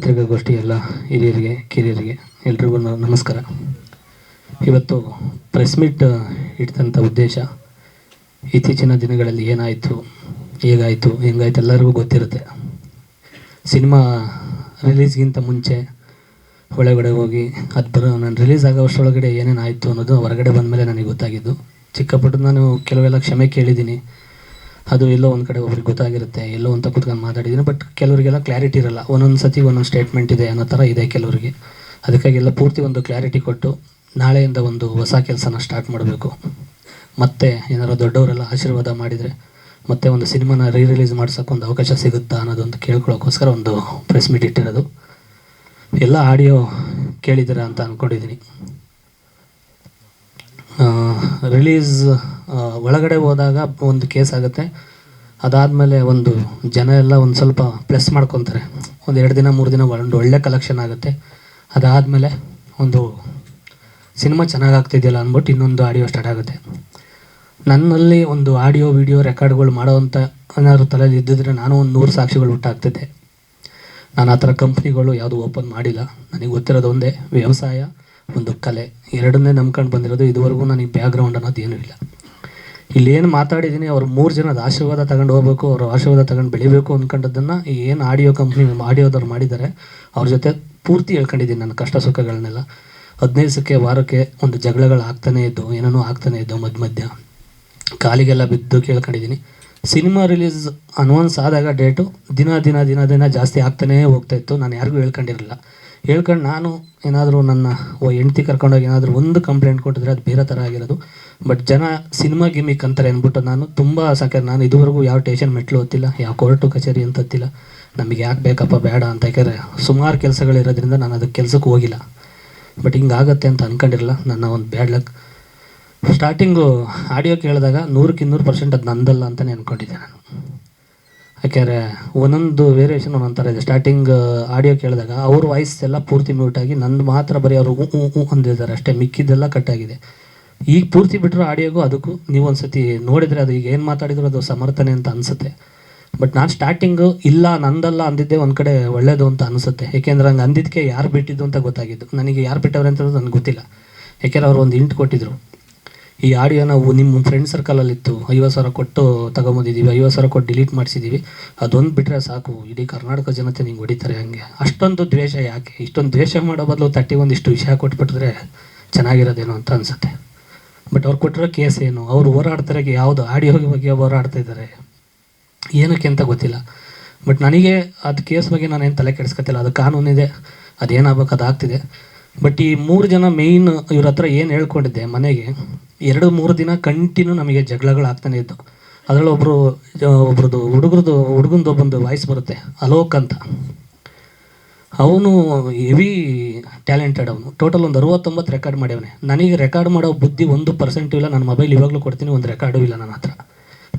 ಪತ್ರಿಕಾಗೋಷ್ಠಿ ಎಲ್ಲ ಹಿರಿಯರಿಗೆ ಕಿರಿಯರಿಗೆ ಎಲ್ರಿಗೂ ನಮಸ್ಕಾರ. ಇವತ್ತು ಪ್ರೆಸ್ ಮೀಟ್ ಇಟ್ಟಂಥ ಉದ್ದೇಶ, ಇತ್ತೀಚಿನ ದಿನಗಳಲ್ಲಿ ಏನಾಯಿತು, ಹೇಗಾಯಿತು, ಹೆಂಗಾಯ್ತು ಎಲ್ಲರಿಗೂ ಗೊತ್ತಿರುತ್ತೆ. ಸಿನಿಮಾ ರಿಲೀಸ್ಗಿಂತ ಮುಂಚೆ ಒಳಗಡೆ ಹೋಗಿ ನಾನು ರಿಲೀಸ್ ಆಗೋ ವರ್ಷದೊಳಗಡೆ ಏನೇನು ಆಯಿತು ಅನ್ನೋದು ಹೊರಗಡೆ ಬಂದ ಮೇಲೆ ನನಗೆ ಗೊತ್ತಾಗಿದ್ದು. ಚಿಕ್ಕಪುಟ್ಟು ನಾನು ಕೆಲವೆಲ್ಲ ಕ್ಷಮೆ ಕೇಳಿದ್ದೀನಿ, ಅದು ಎಲ್ಲೋ ಒಂದು ಕಡೆ ಒಬ್ರಿಗೆ ಗೊತ್ತಾಗಿರುತ್ತೆ, ಎಲ್ಲೋ ಅಂತ ಕೂತ್ಕೊಂಡು ಮಾತಾಡಿದ್ದೀನಿ. ಬಟ್ ಕೆಲವರಿಗೆಲ್ಲ ಕ್ಲಾರಿಟಿ ಇರಲ್ಲ, ಒಂದೊಂದು ಸತಿ ಒಂದೊಂದು ಸ್ಟೇಟ್ಮೆಂಟ್ ಇದೆ ಅನ್ನೋ ಥರ ಇದೆ ಕೆಲವರಿಗೆ. ಅದಕ್ಕಾಗೆಲ್ಲ ಪೂರ್ತಿ ಒಂದು ಕ್ಲಾರಿಟಿ ಕೊಟ್ಟು ನಾಳೆಯಿಂದ ಒಂದು ಹೊಸ ಕೆಲಸನ ಸ್ಟಾರ್ಟ್ ಮಾಡಬೇಕು. ಮತ್ತು ಏನಾರು ದೊಡ್ಡವರೆಲ್ಲ ಆಶೀರ್ವಾದ ಮಾಡಿದರೆ ಮತ್ತೆ ಒಂದು ಸಿನಿಮಾನ ರಿಲೀಸ್ ಮಾಡ್ಸೋಕ್ಕೊಂದು ಅವಕಾಶ ಸಿಗುತ್ತಾ ಅನ್ನೋದೊಂದು ಕೇಳ್ಕೊಳ್ಳೋಕ್ಕೋಸ್ಕರ ಒಂದು ಪ್ರೆಸ್ ಮೀಟ್ ಇಟ್ಟಿರೋದು. ಎಲ್ಲ ಆಡಿಯೋ ಕೇಳಿದ್ದೀರಾ ಅಂತ ಅಂದ್ಕೊಂಡಿದ್ದೀನಿ. ರಿಲೀಸ್ ಒಳಗಡೆ ಹೋದಾಗ ಒಂದು ಕೇಸ್ ಆಗುತ್ತೆ, ಅದಾದಮೇಲೆ ಒಂದು ಜನ ಎಲ್ಲ ಒಂದು ಸ್ವಲ್ಪ ಪ್ಲಸ್ ಮಾಡ್ಕೊತಾರೆ. ಒಂದು 2 ದಿನ 3 ದಿನ ಒಂದು ಒಳ್ಳೆ ಕಲೆಕ್ಷನ್ ಆಗುತ್ತೆ. ಅದಾದಮೇಲೆ ಒಂದು ಸಿನಿಮಾ ಚೆನ್ನಾಗಾಗ್ತಿದೆಯಲ್ಲ ಅಂದ್ಬಿಟ್ಟು ಇನ್ನೊಂದು ಆಡಿಯೋ ಸ್ಟಾರ್ಟ್ ಆಗುತ್ತೆ. ನನ್ನಲ್ಲಿ ಒಂದು ಆಡಿಯೋ ವಿಡಿಯೋ ರೆಕಾರ್ಡ್ಗಳು ಮಾಡೋವಂಥ ಏನಾದ್ರು ತಲೆಯಲ್ಲಿ ಇದ್ದಿದ್ರೆ ನಾನು ಒಂದು 100 ಸಾಕ್ಷಿಗಳು ಹುಟ್ಟಾಗ್ತಿದ್ದೆ. ನಾನು ಆ ಥರ ಕಂಪ್ನಿಗಳು ಯಾವುದು ಓಪನ್ ಮಾಡಿಲ್ಲ. ನನಗೆ ಗೊತ್ತಿರೋದು ಒಂದೇ, ವ್ಯವಸಾಯ, ಒಂದು ಕಲೆ, ಎರಡನ್ನೇ ನಂಬ್ಕೊಂಡು ಬಂದಿರೋದು. ಇದುವರೆಗೂ ನನಗೆ ಬ್ಯಾಕ್ಗ್ರೌಂಡ್ ಅನ್ನೋದು ಏನೂ ಇಲ್ಲ. ಇಲ್ಲೇನು ಮಾತಾಡಿದ್ದೀನಿ, ಅವ್ರು 3 ಜನದ ಆಶೀರ್ವಾದ ತಗೊಂಡು ಹೋಗ್ಬೇಕು, ಅವ್ರ ಆಶೀರ್ವಾದ ತಗೊಂಡು ಬೆಳಿಬೇಕು ಅಂದ್ಕೊಂಡದ್ದನ್ನು ಏನು ಆಡಿಯೋ ಕಂಪ್ನಿ ಆಡಿಯೋದವ್ರು ಮಾಡಿದ್ದಾರೆ ಅವ್ರ ಜೊತೆ ಪೂರ್ತಿ ಹೇಳ್ಕೊಂಡಿದ್ದೀನಿ. ನನ್ನ ಕಷ್ಟ ಸುಖಗಳನ್ನೆಲ್ಲ 15 ದಿವಸಕ್ಕೆ ವಾರಕ್ಕೆ ಒಂದು ಜಗಳಗಳು ಆಗ್ತಾನೇ ಇದ್ದು, ಏನೇನೋ ಆಗ್ತಾನೇ ಇದ್ದು, ಮಧ್ಯ ಕಾಲಿಗೆಲ್ಲ ಬಿದ್ದು ಕೇಳ್ಕೊಂಡಿದ್ದೀನಿ. ಸಿನಿಮಾ ರಿಲೀಸ್ ಅನೌನ್ಸ್ ಆದಾಗ ಡೇಟು ದಿನ ಜಾಸ್ತಿ ಆಗ್ತಾನೇ ಹೋಗ್ತಾಯಿತ್ತು. ನಾನು ಯಾರಿಗೂ ಹೇಳ್ಕೊಂಡಿರಲಿಲ್ಲ. ಹೇಳ್ಕೊಂಡು ನಾನು ಏನಾದರೂ ನನ್ನ ಹೆಂಡ್ತಿ ಕರ್ಕೊಂಡೋಗಿ ಏನಾದರೂ ಒಂದು ಕಂಪ್ಲೇಂಟ್ ಕೊಟ್ಟಿದ್ರೆ ಅದು ಬೇರೆ ಥರ ಆಗಿರೋದು. ಬಟ್ ಜನ ಸಿನಿಮಾ ಗಿಮಿಕ್ ಅಂತಾರೆ ಅಂದ್ಬಿಟ್ಟು ನಾನು ತುಂಬ ಸಾಕಾರೆ. ನಾನು ಇದುವರೆಗೂ ಯಾವ ಸ್ಟೇಷನ್ ಮೆಟ್ಲು ಹೊತ್ತಿಲ್ಲ, ಯಾವ ಕೋರ್ಟು ಕಚೇರಿ ಅಂತ ಹತ್ತಿಲ್ಲ. ನಮಗೆ ಯಾಕೆ ಬೇಕಪ್ಪ ಬೇಡ ಅಂತ. ಯಾಕೆಂದರೆ ಸುಮಾರು ಕೆಲಸಗಳಿರೋದ್ರಿಂದ ನಾನು ಅದಕ್ಕೆ ಕೆಲಸಕ್ಕೆ ಹೋಗಿಲ್ಲ. ಬಟ್ ಹಿಂಗಾಗತ್ತೆ ಅಂತ ಅಂದ್ಕೊಂಡಿರಲ್ಲ. ನನ್ನ ಒಂದು ಬ್ಯಾಡ್ ಲಕ್. ಸ್ಟಾರ್ಟಿಂಗು ಆಡಿಯೋ ಕೇಳಿದಾಗ 100ಕ್ಕೆ 200% ಅದು ನಂದಲ್ಲ ಅಂತಲೇ ಅಂದ್ಕೊಂಡಿದ್ದೆ ನಾನು. ಯಾಕೆಂದರೆ ಒಂದೊಂದು ವೇರಿಯೇಷನ್ ಒಂದೊಂದು ಥರ ಇದೆ. ಸ್ಟಾರ್ಟಿಂಗ್ ಆಡಿಯೋ ಕೇಳಿದಾಗ ಅವ್ರ ವಾಯ್ಸ್ ಎಲ್ಲ ಪೂರ್ತಿ ಮ್ಯೂಟಾಗಿ ನಂದು ಮಾತ್ರ ಬರೀ ಅವರು ಅಂದಿದ್ದಾರೆ ಅಷ್ಟೇ, ಮಿಕ್ಕಿದ್ದೆಲ್ಲ ಕಟ್ಟಾಗಿದೆ. ಈಗ ಪೂರ್ತಿ ಬಿಟ್ಟರು ಆಡಿಯೋಗೂ ಅದಕ್ಕೂ ನೀವು ಒಂದು ಸತಿ ನೋಡಿದರೆ ಅದು ಈಗ ಏನು ಮಾತಾಡಿದ್ರು ಅದು ಸಮರ್ಥನೆ ಅಂತ ಅನಿಸುತ್ತೆ. ಬಟ್ ನಾನು ಸ್ಟಾರ್ಟಿಂಗು ಇಲ್ಲ ನಂದಲ್ಲ ಅಂದಿದ್ದೆ ಒಂದು ಕಡೆ ಒಳ್ಳೆಯದು ಅಂತ ಅನಿಸುತ್ತೆ. ಏಕೆಂದರೆ ಹಂಗೆ ಅಂದಿದ್ದಕ್ಕೆ ಯಾರು ಬಿಟ್ಟಿದ್ದು ಅಂತ ಗೊತ್ತಾಗಿದ್ದು. ನನಗೆ ಯಾರು ಬಿಟ್ಟವ್ರೆ ಅಂತ ನನಗೆ ಗೊತ್ತಿಲ್ಲ. ಯಾಕೆಂದರೆ ಅವ್ರು ಒಂದು ಹಿಂಟ್ ಕೊಟ್ಟಿದ್ರು, ಈ ಆಡಿಯೋ ನಾವು ನಿಮ್ಮ ಫ್ರೆಂಡ್ ಸರ್ಕಲಲ್ಲಿತ್ತು, 50,000 ಕೊಟ್ಟು ತೊಗೊಂಬಂದಿದ್ದೀವಿ, 50,000 ಕೊಟ್ಟು ಡಿಲೀಟ್ ಮಾಡಿಸಿದ್ದೀವಿ, ಅದೊಂದು ಬಿಟ್ಟರೆ ಸಾಕು ಇಡೀ ಕರ್ನಾಟಕ ಜನತೆ ನಿಂಗೆ ಹೊಡಿತಾರೆ. ಹಂಗೆ ಅಷ್ಟೊಂದು ದ್ವೇಷ ಯಾಕೆ? ಇಷ್ಟೊಂದು ದ್ವೇಷ ಮಾಡೋ ಬದಲು ಒಂದಿಷ್ಟು ವಿಷಯ ಕೊಟ್ಬಿಟ್ಟಿದ್ರೆ ಚೆನ್ನಾಗಿರೋದೇನೋ ಅಂತ ಅನಿಸುತ್ತೆ. ಬಟ್ ಅವ್ರು ಕೊಟ್ಟಿರೋ ಕೇಸ್ ಏನು, ಅವ್ರು ಹೋರಾಡ್ತಾರೆ, ಯಾವುದು ಆಡಿಯೋ ಬಗ್ಗೆ ಹೋರಾಡ್ತಾ ಇದ್ದಾರೆ ಏನಕ್ಕೆ ಅಂತ ಗೊತ್ತಿಲ್ಲ. ಬಟ್ ನನಗೆ ಅದು ಕೇಸ್ ಬಗ್ಗೆ ನಾನೇನು ತಲೆ ಕೆಡಿಸ್ಕೊತಿಲ್ಲ. ಅದು ಕಾನೂನಿದೆ, ಅದೇನಾಗಬೇಕು ಅದಾಗ್ತಿದೆ. ಬಟ್ ಈ 3 ಜನ ಮೇಯ್ನ್ ಇವ್ರ ಹತ್ರ ಏನು ಹೇಳ್ಕೊಂಡಿದ್ದೆ, ಮನೆಗೆ 2-3 ದಿನ ಕಂಟಿನ್ಯೂ ನಮಗೆ ಜಗಳಗಳು ಆಗ್ತಾನೆ ಇತ್ತು. ಅದರಲ್ಲಿ ಒಬ್ರದ್ದು ಹುಡುಗಂದೊಬ್ಬಂದು ವಾಯ್ಸ್ ಬರುತ್ತೆ, ಅಲೋಕ್ ಅಂತ. ಅವನು ಹೆವಿ ಟ್ಯಾಲೆಂಟೆಡ್. ಅವನು ಟೋಟಲ್ ಒಂದು 69 ರೆಕಾರ್ಡ್ ಮಾಡ್ಯವನೆ. ನನಗೆ ರೆಕಾರ್ಡ್ ಮಾಡೋ ಬುದ್ಧಿ 1% ಇಲ್ಲ. ನನ್ನ ಮೊಬೈಲ್ ಇವಾಗಲೂ ಕೊಡ್ತೀನಿ, ಒಂದು ರೆಕಾರ್ಡು ಇಲ್ಲ ನನ್ನ ಹತ್ರ.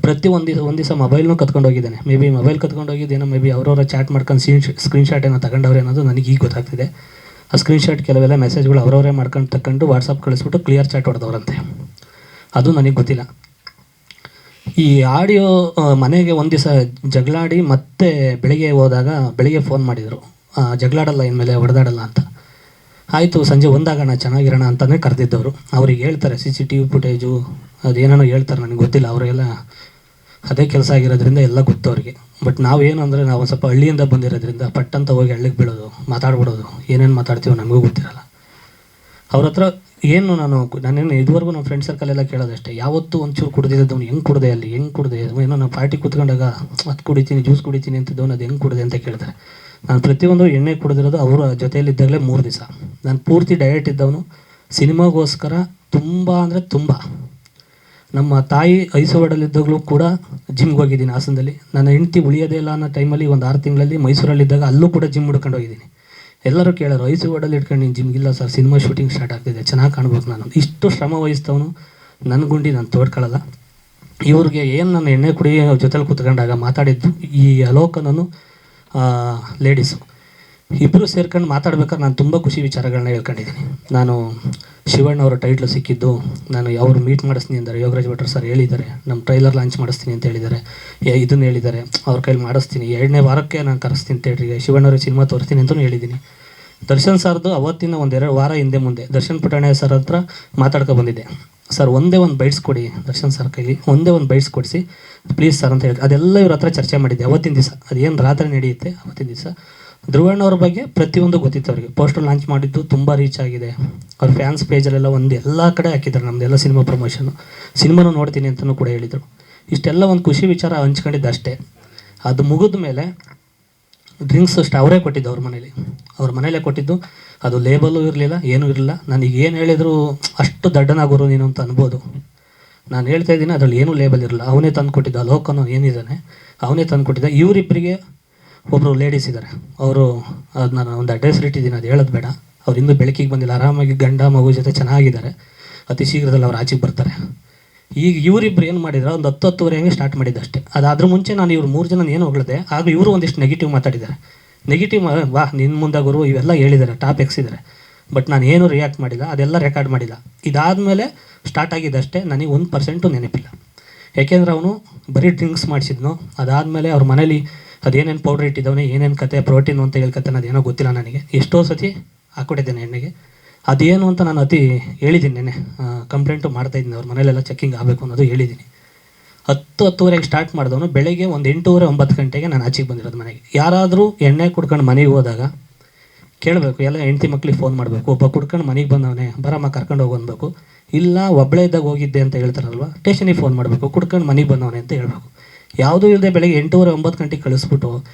ಪ್ರತಿ ಒಂದು ದಿವಸ ಮೊಬೈಲ್ನೂ ಕತ್ಕೊಂಡು ಹೋಗಿದ್ದಾನೆ. ಮೇ ಬಿ ಮೊಬೈಲ್ ಕತ್ಕೊಂಡು ಹೋಗಿದ್ದೇನೋ, ಮೇ ಬಿ ಅವರವರ ಚಾಟ್ ಮಾಡ್ಕೊಂಡು ಸ್ಕ್ರೀನ್ಶಾಟ್ ಏನೋ ತಗೊಂಡವ್ರೆ ಅನ್ನೋದು ನನಗೆ ಈಗ ಗೊತ್ತಾಗ್ತಿದೆ. ಆ ಸ್ಕ್ರೀನ್ಶಾಟ್ ಕೆಲವೆಲ್ಲ ಮೆಸೇಜ್ಗಳು ಅವರವರೇ ಮಾಡ್ಕೊಂಡು ತಗೊಂಡು ವಾಟ್ಸಪ್ ಕಳಿಸ್ಬಿಟ್ಟು ಕ್ಲಿಯರ್ ಚಾಟ್ ಹೊಡೆದವ್ರಂತೆ. ಅದು ನನಗೆ ಗೊತ್ತಿಲ್ಲ. ಈ ಆಡಿಯೋ ಮನೆಗೆ ಒಂದು ದಿವಸ ಜಗಳಾಡಿ ಮತ್ತೆ ಬೆಳಿಗ್ಗೆ ಫೋನ್ ಮಾಡಿದರು, ಜಗಳಾಡಲ್ಲ ಇನ್ಮೇಲೆ ಹೊಡೆದಾಡಲ್ಲ ಅಂತ. ಆಯಿತು, ಸಂಜೆ ಒಂದಾಗೋಣ ಚೆನ್ನಾಗಿರೋಣ ಅಂತಲೇ ಕರೆದಿದ್ದವರು. ಅವ್ರಿಗೆ ಹೇಳ್ತಾರೆ CCTV ಫುಟೇಜು ಅದೇನೇನೋ ಹೇಳ್ತಾರೆ, ನನಗೆ ಗೊತ್ತಿಲ್ಲ. ಅವರೆಲ್ಲ ಅದೇ ಕೆಲಸ ಆಗಿರೋದ್ರಿಂದ ಎಲ್ಲ ಗೊತ್ತು ಅವ್ರಿಗೆ. ಬಟ್ ನಾವೇನು ಅಂದರೆ ನಾವು ಸ್ವಲ್ಪ ಹಳ್ಳಿಯಿಂದ ಬಂದಿರೋದ್ರಿಂದ ಪಟ್ಟಂತ ಹೋಗಿ ಹಳ್ಳಿಗೆ ಬೀಳೋದು, ಮಾತಾಡ್ಬಿಡೋದು, ಏನೇನು ಮಾತಾಡ್ತೀವೋ ನಮಗೂ ಗೊತ್ತಿರಲ್ಲ. ಅವ್ರ ಹತ್ರ ನಾನೇನು ಇದುವರೆಗೂ ನಮ್ಮ ಫ್ರೆಂಡ್ ಸರ್ಕಲೆಲ್ಲ ಕೇಳೋದಷ್ಟೇ, ಯಾವತ್ತೂ ಒಂಚೂರು ಕುಡ್ದಿದ್ದವನು ಹೆಂಗೆ ಕುಡ್ದೆ, ಏನೋ ನಾವು ಪಾರ್ಟಿ ಕೂತ್ಕೊಂಡಾಗ ಅದು ಕುಡಿತೀನಿ, ಜ್ಯೂಸ್ ಕುಡಿತೀನಿ ಅಂತಿದ್ದವನು ಅದು ಹೆಂಗೆ ಕುಡ್ದೆ ಅಂತ ಕೇಳ್ತಾರೆ. ನಾನು ಪ್ರತಿಯೊಂದು ಎಣ್ಣೆ ಕುಡಿದಿರೋದು ಅವರ ಜೊತೆಯಲ್ಲಿದ್ದಾಗಲೇ 3 ದಿವಸ. ನಾನು ಪೂರ್ತಿ ಡಯಟ್ ಇದ್ದವನು. ಸಿನಿಮಾಗೋಸ್ಕರ ತುಂಬ ಅಂದರೆ ತುಂಬ. ನಮ್ಮ ತಾಯಿ ಐಸೋವಾಡಲ್ಲಿದ್ದಾಗಲೂ ಕೂಡ ಜಿಮ್ಗೆ ಹೋಗಿದ್ದೀನಿ ಹಾಸನದಲ್ಲಿ. ನನ್ನ ಹೆಂಡ್ತಿ ಉಳಿಯೋದೇ ಇಲ್ಲ ಅನ್ನೋ ಟೈಮಲ್ಲಿ ಒಂದು 6 ತಿಂಗಳಲ್ಲಿ ಮೈಸೂರಲ್ಲಿದ್ದಾಗ ಅಲ್ಲೂ ಕೂಡ ಜಿಮ್ ಹಿಡ್ಕೊಂಡು ಹೋಗಿದ್ದೀನಿ. ಎಲ್ಲರೂ ಕೇಳೋರು, ಐಸೋವಾಡಲ್ಲಿ ಇಟ್ಕೊಂಡು ನೀನು ಜಿಮ್ಗಿಲ್ಲ ಸರ್, ಸಿನಿಮಾ ಶೂಟಿಂಗ್ ಸ್ಟಾರ್ಟ್ ಆಗ್ತಿದೆ, ಚೆನ್ನಾಗಿ ಕಾಣ್ಬೇಕು. ನಾನು ಇಷ್ಟು ಶ್ರಮ ವಹಿಸ್ತವನು, ನನ್ನ ಗುಂಡಿ ನಾನು ತೋಡ್ಕೊಳ್ಳಲ್ಲ. ಇವ್ರಿಗೆ ಏನು ನನ್ನ ಎಣ್ಣೆ ಕುಡಿಯೋ ಜೊತೆಲಿ ಕೂತ್ಕೊಂಡಾಗ ಮಾತಾಡಿದ್ದು ಈ ಅಲೋಕನನ್ನು ಲೇಡೀಸು ಇಬ್ಬರು ಸೇರ್ಕೊಂಡು ಮಾತಾಡ್ಬೇಕಾದ್ರೆ ನಾನು ತುಂಬ ಖುಷಿ ವಿಚಾರಗಳನ್ನ ಹೇಳ್ಕೊಂಡಿದ್ದೀನಿ. ನಾನು ಶಿವಣ್ಣ ಅವರ ಟೈಟ್ಲು ಸಿಕ್ಕಿದ್ದು ನಾನು ಅವ್ರು ಮೀಟ್ ಮಾಡಿಸ್ತೀನಿ ಅಂದರೆ ಯೋಗರಾಜ್ ಭಟ್ರು ಸರ್ ಹೇಳಿದ್ದಾರೆ, ನಮ್ಮ ಟ್ರೈಲರ್ ಲಾಂಚ್ ಮಾಡಿಸ್ತೀನಿ ಅಂತ ಹೇಳಿದ್ದಾರೆ, ಇದನ್ನು ಹೇಳಿದ್ದಾರೆ, ಅವ್ರ ಕೈಲಿ ಮಾಡಿಸ್ತೀನಿ, 2ನೇ ವಾರಕ್ಕೆ ನಾನು ಕರೆಸ್ತೀನಿ ಥಿಯೇಟ್ರಿಗೆ, ಶಿವಣ್ಣವ್ರಿಗೆ ಸಿನಿಮಾ ತೋರಿಸ್ತೀನಿ ಅಂತಲೂ ಹೇಳಿದ್ದೀನಿ. ದರ್ಶನ್ ಸರ್ದು ಅವತ್ತಿನ 1-2 ವಾರ ಹಿಂದೆ ಮುಂದೆ ದರ್ಶನ್ ಪುಟಾಣೆ ಸರ್ ಹತ್ರ ಮಾತಾಡ್ಕೊ ಬಂದಿದ್ದೆ, ಸರ್ ಒಂದೇ ಒಂದು ಬೈಟ್ಸ್ ಕೊಡಿ ದರ್ಶನ್ ಸರ್ ಕೈಲಿ, ಒಂದೇ ಒಂದು ಬೈಟ್ಸ್ ಕೊಡಿಸಿ ಪ್ಲೀಸ್ ಸರ್ ಅಂತ ಹೇಳಿ ಅದೆಲ್ಲ ಇವ್ರ ಹತ್ರ ಚರ್ಚೆ ಮಾಡಿದ್ದೆ ಅವತ್ತಿನ ದಿವಸ. ಅದೇನು ರಾತ್ರಿ ನಡೆಯುತ್ತೆ ಅವತ್ತಿನ ದಿವಸ. ಧ್ರುವಣ್ಣವ್ರ ಬಗ್ಗೆ ಪ್ರತಿಯೊಂದು ಗೊತ್ತಿತ್ತು ಅವರಿಗೆ. ಪೋಸ್ಟರ್ ಲಾಂಚ್ ಮಾಡಿದ್ದು ತುಂಬ ರೀಚ್ ಆಗಿದೆ. ಅವ್ರ ಫ್ಯಾನ್ಸ್ ಪೇಜಲ್ಲೆಲ್ಲ ಎಲ್ಲ ಕಡೆ ಹಾಕಿದ್ದಾರೆ ನಮ್ಮದೆಲ್ಲ ಸಿನಿಮಾ ಪ್ರಮೋಷನು. ಸಿನಿಮಾನು ನೋಡ್ತೀನಿ ಅಂತಲೂ ಕೂಡ ಹೇಳಿದರು. ಇಷ್ಟೆಲ್ಲ ಒಂದು ಖುಷಿ ವಿಚಾರ ಹಂಚ್ಕೊಂಡಿದ್ದು ಅಷ್ಟೇ. ಅದು ಮುಗಿದ ಮೇಲೆ ಡ್ರಿಂಕ್ಸ್ ಅಷ್ಟು ಅವರೇ ಕೊಟ್ಟಿದ್ದು ಅವ್ರ ಮನೇಲೇ ಕೊಟ್ಟಿದ್ದು. ಅದು ಲೇಬಲು ಇರಲಿಲ್ಲ, ಏನೂ ಇರಲಿಲ್ಲ. ನನಗೆ ಏನು ಹೇಳಿದ್ರು ಅಷ್ಟು ದಡ್ಡನಾಗೋರು ನೀನು ಅಂತ ಅನ್ಬೋದು. ನಾನು ಹೇಳ್ತಾ ಇದ್ದೀನಿ ಅದರಲ್ಲಿ ಏನೂ ಲೇಬಲ್ ಇರಲ್ಲ. ಅವನೇ ತಂದು ಕೊಟ್ಟಿದ್ದ, ಲೋಕನೋ ಏನಿದ್ದಾನೆ ಅವನೇ ತಂದು ಕೊಟ್ಟಿದ್ದ. ಇವರಿಬ್ಬರಿಗೆ ಒಬ್ಬರು ಲೇಡೀಸ್ ಇದ್ದಾರೆ, ಅವರು ಅದು ನಾನು ಒಂದು ಅಡ್ರೆಸ್ ಇಟ್ಟಿದ್ದೀನಿ, ಅದು ಹೇಳೋದು ಬೇಡ. ಅವ್ರು ಇನ್ನೂ ಬೆಳಕಿಗೆ ಬಂದಿಲ್ಲ, ಆರಾಮಾಗಿ ಗಂಡ ಮಗು ಜೊತೆ ಚೆನ್ನಾಗಿದ್ದಾರೆ. ಅತಿ ಶೀಘ್ರದಲ್ಲಿ ಅವ್ರು ಆಚೆಗೆ ಬರ್ತಾರೆ. ಈಗ ಇವರಿಬ್ರು ಏನು ಮಾಡಿದ್ರು, ಒಂದು 10-10:30 ಹಂಗೆ ಸ್ಟಾರ್ಟ್ ಮಾಡಿದ್ದಷ್ಟೇ. ಅದಾದ್ರ ಮುಂಚೆ ನಾನು ಇವ್ರು 3 ಜನ ಏನು ಹೊಗಳಿದೆ, ಆಗ ಇವರು ಒಂದಿಷ್ಟು ನೆಗೆಟಿವ್ ಮಾತಾಡಿದ್ದಾರೆ. ನೆಗೆಟಿವ್ ವಾ ನಿನ್ನ ಮುಂದೆ ಗುರು ಇವೆಲ್ಲ ಹೇಳಿದ್ದಾರೆ, ಟಾಪ್ ಎಕ್ಸಿದ್ದಾರೆ. ಬಟ್ ನಾನು ಏನೂ ರಿಯಾಕ್ಟ್ ಮಾಡಿಲ್ಲ, ಅದೆಲ್ಲ ರೆಕಾರ್ಡ್ ಮಾಡಿಲ್ಲ. ಇದಾದಮೇಲೆ ಸ್ಟಾರ್ಟ್ ಆಗಿದ್ದಷ್ಟೇ. ನನಗೆ 1% ನೆನಪಿಲ್ಲ. ಯಾಕೆಂದರೆ ಅವನು ಬರೀ ಡ್ರಿಂಕ್ಸ್ ಮಾಡಿಸಿದ್ನು. ಅದಾದಮೇಲೆ ಅವ್ರ ಮನೇಲಿ ಅದೇನೇನು ಪೌಡ್ರ್ ಇಟ್ಟಿದ್ದವನೇ, ಏನೇನು ಕತೆ ಪ್ರೋಟೀನು ಅಂತ ಹೇಳ್ಕತ್ತಾನೆ, ಅದೇನೋ ಗೊತ್ತಿಲ್ಲ ನನಗೆ. ಎಷ್ಟೋ ಸತಿ ಹಾಕ್ಕೊಟ್ಟಿದ್ದೇನೆ ಎಣ್ಣೆಗೆ. ಅದೇನು ಅಂತ ನಾನು ಹೇಳಿದ್ದೀನಿ ನೆನೆ, ಕಂಪ್ಲೇಂಟು ಮಾಡ್ತಾಯಿದ್ದೀನಿ. ಅವ್ರ ಮನೇಲೆಲ್ಲ ಚೆಕ್ಕಿಂಗ್ ಆಗಬೇಕು ಅನ್ನೋದು ಹೇಳಿದ್ದೀನಿ. 10-10:30ಗೆ ಸ್ಟಾರ್ಟ್ ಮಾಡಿದವನು ಬೆಳಗ್ಗೆ ಒಂದು 8:30-9 ಗಂಟೆಗೆ ನಾನು ಆಚೆಗೆ ಬಂದಿರೋದು ಮನೆಗೆ. ಯಾರಾದರೂ ಎಣ್ಣೆ ಕುಡ್ಕೊಂಡು ಮನೆಗೆ ಹೋದಾಗ ಕೇಳಬೇಕು, ಎಲ್ಲ ಹೆಂಡ್ತಿ ಮಕ್ಳಿಗೆ ಫೋನ್ ಮಾಡಬೇಕು. ಒಬ್ಬ ಕುಡ್ಕೊಂಡು ಮನೆಗೆ ಬಂದವನೇ ಬರಮ್ಮ ಕರ್ಕೊಂಡು ಹೋಗಿ ಅನ್ಬೇಕು. ಇಲ್ಲ ಒಬ್ಬಳೇ ಇದ್ದಾಗ ಹೋಗಿದ್ದೆ ಅಂತ ಹೇಳ್ತಾರಲ್ವ, ಸ್ಟೇಷನಿಗೆ ಫೋನ್ ಮಾಡಬೇಕು, ಕುಡ್ಕೊಂಡು ಮನೆಗೆ ಬಂದವನೇ ಅಂತ ಹೇಳಬೇಕು. ಯಾವುದೂ ಇಲ್ಲದೆ ಬೆಳಗ್ಗೆ 8:30-9 ಗಂಟೆಗೆ ಕಳಿಸ್ಬಿಟ್ಟು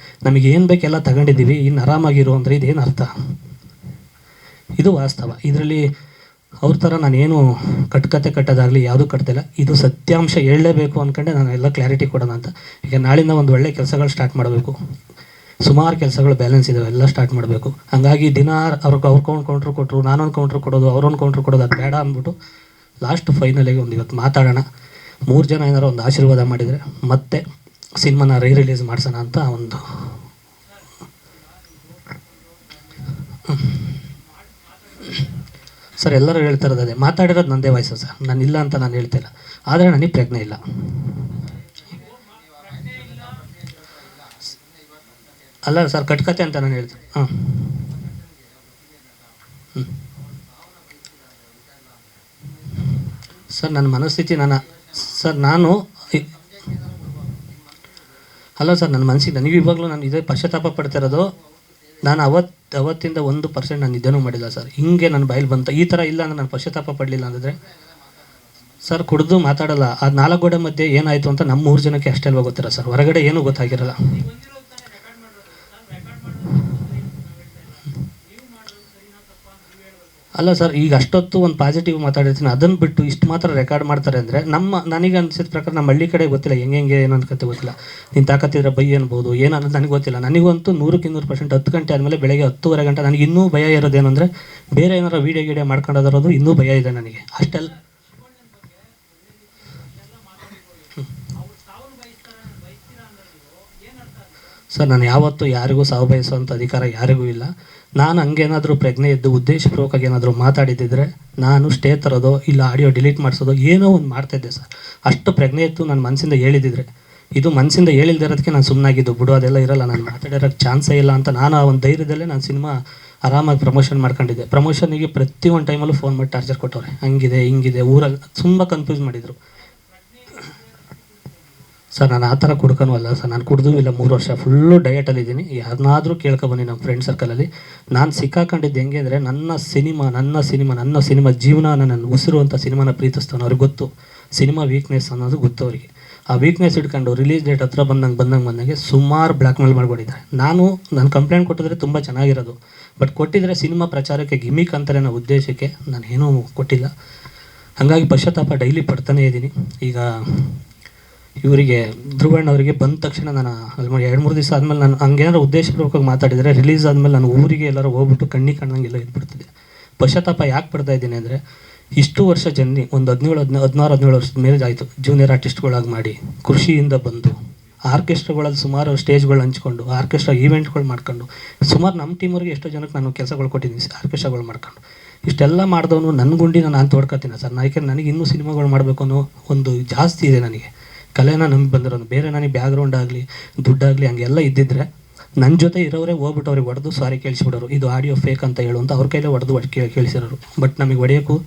ನಮಗೆ ಏನು ಬೇಕೆಲ್ಲ ತಗೊಂಡಿದ್ದೀವಿ, ಇನ್ನು ಆರಾಮಾಗಿರು ಅಂದರೆ ಇದೇನು ಅರ್ಥ? ಇದು ವಾಸ್ತವ. ಇದರಲ್ಲಿ ಅವ್ರ ಥರ ನಾನೇನು ಕಟ್ಟುಕತೆ ಕಟ್ಟೋದಾಗಲಿ ಯಾವುದೂ ಕಟ್ತಿಲ್ಲ. ಇದು ಸತ್ಯಾಂಶ ಹೇಳಲೇಬೇಕು ಅಂದ್ಕೊಂಡೆ ನಾನು ಎಲ್ಲ ಕ್ಲಾರಿಟಿ ಕೊಡೋಣ ಅಂತ. ಈಗ ನಾಳಿಂದ ಒಂದು ಒಳ್ಳೆ ಕೆಲಸಗಳು ಸ್ಟಾರ್ಟ್ ಮಾಡಬೇಕು. ಸುಮಾರು ಕೆಲಸಗಳು ಬ್ಯಾಲೆನ್ಸ್ ಇದ್ದಾವೆ, ಎಲ್ಲ ಸ್ಟಾರ್ಟ್ ಮಾಡಬೇಕು. ಹಾಗಾಗಿ ದಿನ ಅವ್ರು ಕೌಂಟ್ರ್ ಕೊಟ್ಟರು, ನಾನೊಂದು ಕೌಂಟ್ರ್ ಕೊಡೋದು, ಅವರೊಂದು ಕೌಂಟ್ರ್ ಕೊಡೋದು, ಅದು ಬೇಡ ಅಂದ್ಬಿಟ್ಟು ಲಾಸ್ಟ್ ಫೈನಲಿಗೆ ಒಂದು ಇವತ್ತು ಮಾತಾಡೋಣ. 3 ಜನ ಏನಾರು ಒಂದು ಆಶೀರ್ವಾದ ಮಾಡಿದರೆ ಮತ್ತೆ ಸಿನಿಮಾನ ರಿಲೀಸ್ ಮಾಡಿಸೋಣ ಅಂತ ಒಂದು ಸರ್ ಎಲ್ಲರೂ ಹೇಳ್ತಾರದು ಅದೇ. ಮಾತಾಡಿರೋದು ನಂದೇ ವಯಸ್ಸು ಸರ್, ನಾನು ಇಲ್ಲ ಅಂತ ನಾನು ಹೇಳ್ತಿಲ್ಲ. ಆದರೆ ನನಗೆ ಪ್ರಜ್ಞೆ ಇಲ್ಲ. ಅಲ್ಲ ಸರ್, ಕಟ್ಕತೆ ಅಂತ ನಾನು ಹೇಳ್ತೀನಿ. ಸರ್ ನನ್ನ ಮನಸ್ಥಿತಿ ನಾನು ಅಲ್ಲ ಸರ್, ನನ್ನ ಮನಸ್ಸಿಗೆ ನನಗೆ ಇವಾಗಲೂ ನಾನು ಇದೇ ಪಶ್ಚಾತ್ತಾಪ ಪಡ್ತಿರೋದು. ನಾನು ಅವತ್ತಿಂದ 1% ನಾನು ನಿದ್ದೆನೂ ಮಾಡಿಲ್ಲ ಸರ್. ಹಿಂಗೆ ನನ್ನ ಬಾಯಲ್ಲಿ ಬಂತು ಈ ಥರ. ಇಲ್ಲ ಅಂದರೆ ನಾನು ಪಶ್ಚಾತ್ತಾಪ ಪಡಲಿಲ್ಲ ಅಂದರೆ ಸರ್ ಕುಡಿದು ಮಾತಾಡಲ್ಲ. ಆ 4 ಗೋಡೆ ಮಧ್ಯೆ ಏನಾಯಿತು ಅಂತ ನಮ್ಮ 3 ಜನಕ್ಕೆ ಅಷ್ಟೇ ಅಲ್ವಾ ಗೊತ್ತಿರ ಸರ್, ಹೊರಗಡೆ ಏನೂ ಗೊತ್ತಾಗಿರಲ್ಲ. ಅಲ್ಲ ಸರ್, ಈಗ ಅಷ್ಟೊತ್ತು ಒಂದು ಪಾಸಿಟಿವ್ ಮಾತಾಡಿರ್ತೀನಿ, ಅದನ್ನು ಬಿಟ್ಟು ಇಷ್ಟು ಮಾತ್ರ ರೆಕಾರ್ಡ್ ಮಾಡ್ತಾರೆ ಅಂದರೆ ನನಗೆ ಅನಿಸಿದ ಪ್ರಕಾರ ನಮ್ಮ ಹಳ್ಳಿ ಕಡೆ ಗೊತ್ತಿಲ್ಲ ಹೆಂಗೆ ಏನು ಅನ್ಕತೆ ಗೊತ್ತಿಲ್ಲ. ನೀನು ತಾಕತ್ತಿದ್ರೆ ಬೈ ಅನ್ಬೋದು, ಏನನ್ನೋದು ನನಗೆ ಗೊತ್ತಿಲ್ಲ. ನನಗಂತೂ 100% 10 ಗಂಟೆ ಆದಮೇಲೆ ಬೆಳಗ್ಗೆ 10:30 ಗಂಟೆ ನನಗೆ ಇನ್ನೂ ಭಯ ಇರೋದೇನೆಂದರೆ ಬೇರೆ ಏನಾರು ವೀಡಿಯೋ ಮಾಡ್ಕೊಂಡೋದಿರೋದು ಇನ್ನೂ ಭಯ ಇದೆ ನನಗೆ. ಅಷ್ಟೆಲ್ಲ ಸರ್, ನಾನು ಯಾವತ್ತೂ ಯಾರಿಗೂ ಸಾವು ಬಯಸುವಂಥ ಅಧಿಕಾರ ಯಾರಿಗೂ ಇಲ್ಲ. ನಾನು ಹಂಗೇನಾದರೂ ಪ್ರಜ್ಞೆ ಇದ್ದು ಉದ್ದೇಶಪೂರ್ವಕವಾಗಿ ಏನಾದರೂ ಮಾತಾಡಿದ್ದಿದ್ರೆ ನಾನು ಸ್ಟೇ ತರೋದೋ ಇಲ್ಲ ಆಡಿಯೋ ಡಿಲೀಟ್ ಮಾಡಿಸೋದೋ ಏನೋ ಒಂದು ಮಾಡ್ತಾಯಿದ್ದೆ ಸರ್. ಅಷ್ಟು ಪ್ರಜ್ಞೆ ಇತ್ತು ನನ್ನ ಮನಸ್ಸಿಂದ ಹೇಳಿದ್ದಿದ್ರೆ. ಇದು ಮನಸ್ಸಿಂದ ಹೇಳಿಲ್ದಿರೋದಕ್ಕೆ ನಾನು ಸುಮ್ಮನಾಗಿದ್ದು. ಬಿಡು ಅದೆಲ್ಲ ಇರಲ್ಲ, ನಾನು ಮಾತಾಡಿರೋಕ್ಕೆ ಚಾನ್ಸೇ ಇಲ್ಲ ಅಂತ ನಾನು ಆ ಒಂದು ಧೈರ್ಯದಲ್ಲೇ ನಾನು ಸಿನಿಮಾ ಆರಾಮಾಗಿ ಪ್ರಮೋಷನ್ ಮಾಡ್ಕೊಂಡಿದ್ದೆ. ಪ್ರಮೋಷನಿಗೆ ಪ್ರತಿಯೊಂದು ಟೈಮಲ್ಲೂ ಫೋನ್ ಮಾಡಿ ಟಾರ್ಚರ್ ಕೊಟ್ಟವ್ರೆ, ಹಂಗಿದೆ ಹಿಂಗಿದೆ, ಊರಲ್ಲಿ ತುಂಬ ಕನ್ಫ್ಯೂಸ್ ಮಾಡಿದರು ಸರ್. ನಾನು ಆ ಥರ ಕುಡ್ಕನೂ ಅಲ್ಲ ಸರ್, ನಾನು ಕುಡಿದೂ ಇಲ್ಲ. 3 ವರ್ಷ ಫುಲ್ಲು ಡಯಟಲ್ಲಿದ್ದೀನಿ. ಯಾರನ್ನಾದರೂ ಕೇಳ್ಕೊಬನ್ನಿ ನಮ್ಮ ಫ್ರೆಂಡ್ ಸರ್ಕಲಲ್ಲಿ. ನಾನು ಸಿಕ್ಕಾಕೊಂಡಿದ್ದು ಹೆಂಗೆ ಅಂದರೆ ನನ್ನ ಸಿನಿಮಾ ಜೀವನ, ನನ್ನ ಉಸಿರು ಅಂತ ಸಿನಿಮಾನ ಪ್ರೀತಿಸ್ತಾನೆ. ಅವ್ರಿಗೆ ಗೊತ್ತು ಸಿನಿಮಾ ವೀಕ್ನೆಸ್ ಅನ್ನೋದು ಗೊತ್ತು ಅವರಿಗೆ. ಆ ವೀಕ್ನೆಸ್ ಇಟ್ಕೊಂಡು ರಿಲೀಸ್ ಡೇಟ್ ಹತ್ರ ಬಂದಂಗೆ ಸುಮಾರು ಬ್ಲ್ಯಾಕ್ ಮೇಲ್ ಮಾಡ್ಕೊಂಡಿದ್ದಾರೆ. ನಾನು ಕಂಪ್ಲೇಂಟ್ ಕೊಟ್ಟಿದ್ರೆ ತುಂಬ ಚೆನ್ನಾಗಿರೋದು, ಬಟ್ ಕೊಟ್ಟಿದ್ರೆ ಸಿನಿಮಾ ಪ್ರಚಾರಕ್ಕೆ ಗಿಮಿಕ್ ಅಂತಾರೆ ಅನ್ನೋ ಉದ್ದೇಶಕ್ಕೆ ನಾನೇನೂ ಕೊಟ್ಟಿಲ್ಲ. ಹಾಗಾಗಿ ಪಶ್ಚಾತ್ತಾಪ ಡೈಲಿ ಪಡ್ತಾನೇ ಇದ್ದೀನಿ. ಈಗ ಇವರಿಗೆ ಧ್ರುವಣ್ಣವರಿಗೆ ಬಂದ ತಕ್ಷಣ ನಾನು ಅಲ್ಲಿ 2-3 ದಿವಸ ಆದಮೇಲೆ ನಾನು ಹಂಗೇನಾದ್ರು ಉದ್ದೇಶಪೂರ್ವಕವಾಗಿ ಮಾತಾಡಿದರೆ ರಿಲೀಸ್ ಆದಮೇಲೆ ನಾನು ಊರಿಗೆ ಎಲ್ಲರೂ ಹೋಗ್ಬಿಟ್ಟು ಕಣ್ಣಿಗೆ ಕಾಣ್ದಂಗೆಲ್ಲ ಇದ್ಬಿಡ್ತಿದ್ದೆ. ಪಶ್ಚಾತ್ತಾಪ ಯಾಕೆ ಪಡ್ತಾ ಇದ್ದೀನಿ ಅಂದರೆ ಇಷ್ಟು ವರ್ಷ ಜರ್ನಿ, ಒಂದು 16-17 ವರ್ಷದ ಮೇಲೆ ಆಯಿತು ಜೂನಿಯರ್ ಆರ್ಟಿಸ್ಟ್ಗಳಾಗಿ ಮಾಡಿ, ಕೃಷಿಯಿಂದ ಬಂದು ಆರ್ಕೆಸ್ಟ್ರಾಗಳಲ್ಲಿ ಸುಮಾರು ಸ್ಟೇಜ್ಗಳು ಹಂಚ್ಕೊಂಡು ಆರ್ಕೆಸ್ಟ್ರಾ ಈವೆಂಟ್ಗಳು ಮಾಡ್ಕೊಂಡು ಸುಮಾರು ನಮ್ಮ ಟೀಮವ್ರಿಗೆ ಎಷ್ಟೋ ಜನಕ್ಕೆ ನಾನು ಕೆಲಸಗಳು ಕೊಟ್ಟಿದ್ದೀನಿ ಆರ್ಕೆಸ್ಟ್ರಾಗಳು ಮಾಡ್ಕೊಂಡು. ಇಷ್ಟೆಲ್ಲ ಮಾಡಿದವನು ನನ್ನ ಗುಂಡಿನ ನಾನು ತೋಡ್ಕೊತೀನಿ ಸರ್. ಯಾಕೆಂದ್ರೆ ನನಗೆ ಇನ್ನೂ ಸಿನಿಮಾಗಳು ಮಾಡಬೇಕು ಅನ್ನೋ ಒಂದು ಜಾಸ್ತಿ ಇದೆ ನನಗೆ. ಕಲೆನ ನಂಬಿ ಬಂದಿರೋನು. ಬೇರೆ ನನಗೆ ಬ್ಯಾಕ್ಗ್ರೌಂಡ್ ಆಗಲಿ ದುಡ್ಡಾಗಲಿ ಹಂಗೆಲ್ಲ ಇದ್ದಿದ್ದರೆ ನನ್ನ ಜೊತೆ ಇರೋರೇ ಹೋಗ್ಬಿಟ್ಟು ಅವ್ರಿಗೆ ಹೊಡೆದು ಸಾರಿ ಕೇಳಿಸ್ಬಿಡೋರು, ಇದು ಆಡಿಯೋ ಫೇಕ್ ಅಂತ ಹೇಳು ಅಂತ ಅವ್ರ ಕೈಲೇ ಹೊಡೆದು ಕೇಳಿಸಿರೋರು. ಬಟ್ ನಮಗೆ ಹೊಡೆಯೋಕ್ಕೂ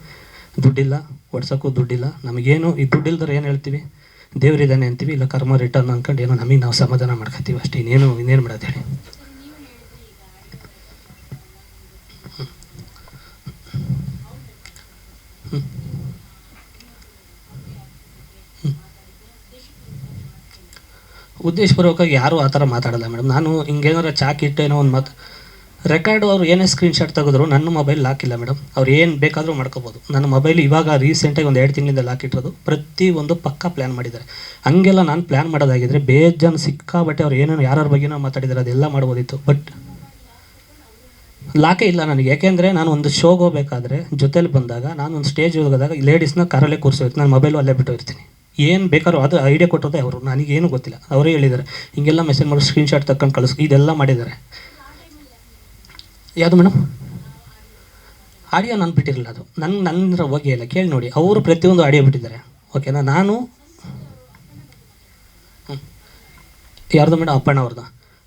ದುಡ್ಡಿಲ್ಲ, ಹೊಡ್ಸೋಕ್ಕೂ ದುಡ್ಡಿಲ್ಲ. ನಮಗೇನು ಈ ದುಡ್ಡಿಲ್ದ್ರೆ ಏನು ಹೇಳ್ತೀವಿ, ದೇವರಿದ್ದಾನೆ ಅಂತೀವಿ, ಇಲ್ಲ ಕರ್ಮ ರಿಟರ್ನ್ ಅಂದ್ಕೊಂಡು ಏನೋ ನಮಗೆ ನಾವು ಸಮಾಧಾನ ಮಾಡ್ಕೊತೀವಿ ಅಷ್ಟೇ. ಇನ್ನೇನು ಮಾಡೋದು ಹೇಳಿ. ಉದ್ದೇಶಪೂರ್ವಕವಾಗಿ ಯಾರೂ ಆ ಥರ ಮಾತಾಡಲ್ಲ ಮೇಡಮ್. ನಾನು ಹಿಂಗೇನಾರ ಚಾಕಿಟ್ಟೇನೋ ಒಂದು ಮಾತು ರೆಕಾರ್ಡು ಅವ್ರು ಏನೇ ಸ್ಕ್ರೀನ್ಶಾಟ್ ತೆಗೆದ್ರು ನನ್ನ ಮೊಬೈಲ್ ಲಾಕಿಲ್ಲ ಮೇಡಮ್. ಅವ್ರು ಏನು ಬೇಕಾದರೂ ಮಾಡ್ಕೋಬೋದು. ನನ್ನ ಮೊಬೈಲ್ ಇವಾಗ ರೀಸೆಂಟಾಗಿ ಒಂದು 2 ತಿಂಗಳಿಂದ ಲಾಕಿಟ್ಟಿರೋದು. ಪ್ರತಿಯೊಂದು ಪಕ್ಕ ಪ್ಲ್ಯಾನ್ ಮಾಡಿದ್ದಾರೆ. ಹಂಗೆಲ್ಲ ನಾನು ಪ್ಲ್ಯಾನ್ ಮಾಡೋದಾಗಿದ್ದರೆ ಬೇಜಾನ್ ಸಿಕ್ಕಾಬಟ್ಟೆ ಅವ್ರು ಏನೇನು ಯಾರ್ಯಾರ ಬಗ್ಗೆನೋ ಮಾತಾಡಿದ್ದಾರೆ ಅದೆಲ್ಲ ಮಾಡ್ಬೋದಿತ್ತು. ಬಟ್ ಲಾಕೇ ಇಲ್ಲ ನನಗೆ. ಯಾಕೆಂದರೆ ನಾನು ಒಂದು ಶೋಗೆ ಹೋಗಬೇಕಾದ್ರೆ ಜೊತೇಲಿ ಬಂದಾಗ ನಾನು ಒಂದು ಸ್ಟೇಜ್ ಹೋಗೋದಾಗ ಲೇಡೀಸ್ನ ಕಾರಲ್ಲೇ ಕೂರಿಸೋಯ್ತು, ನಾನು ಮೊಬೈಲು ಅಲ್ಲೇ ಬಿಟ್ಟು ಇರ್ತೀನಿ. ಏನು ಬೇಕಾದ್ರೂ ಅದು ಐಡಿಯಾ ಕೊಟ್ಟೋದೆ ಅವರು, ನನಗೇನು ಗೊತ್ತಿಲ್ಲ. ಅವರೇ ಹೇಳಿದ್ದಾರೆ ಹಿಂಗೆಲ್ಲ ಮೆಸೇಜ್ ಮಾಡಿ ಸ್ಕ್ರೀನ್ಶಾಟ್ ತಗೊಂಡು ಕಳಿಸ್, ಇದೆಲ್ಲ ಮಾಡಿದ್ದಾರೆ. ಯಾವುದು ಮೇಡಮ್? ಆಡಿಯೋ ನಾನು ಬಿಟ್ಟಿರಲಿಲ್ಲ. ಅದು ನನ್ನ ಹೋಗಿ ಇಲ್ಲ, ಕೇಳಿ ನೋಡಿ. ಅವರು ಪ್ರತಿಯೊಂದು ಆಡಿಯೋ ಬಿಟ್ಟಿದ್ದಾರೆ. ಓಕೆನಾ? ನಾನು ಯಾರ್ದು ಮೇಡಮ್?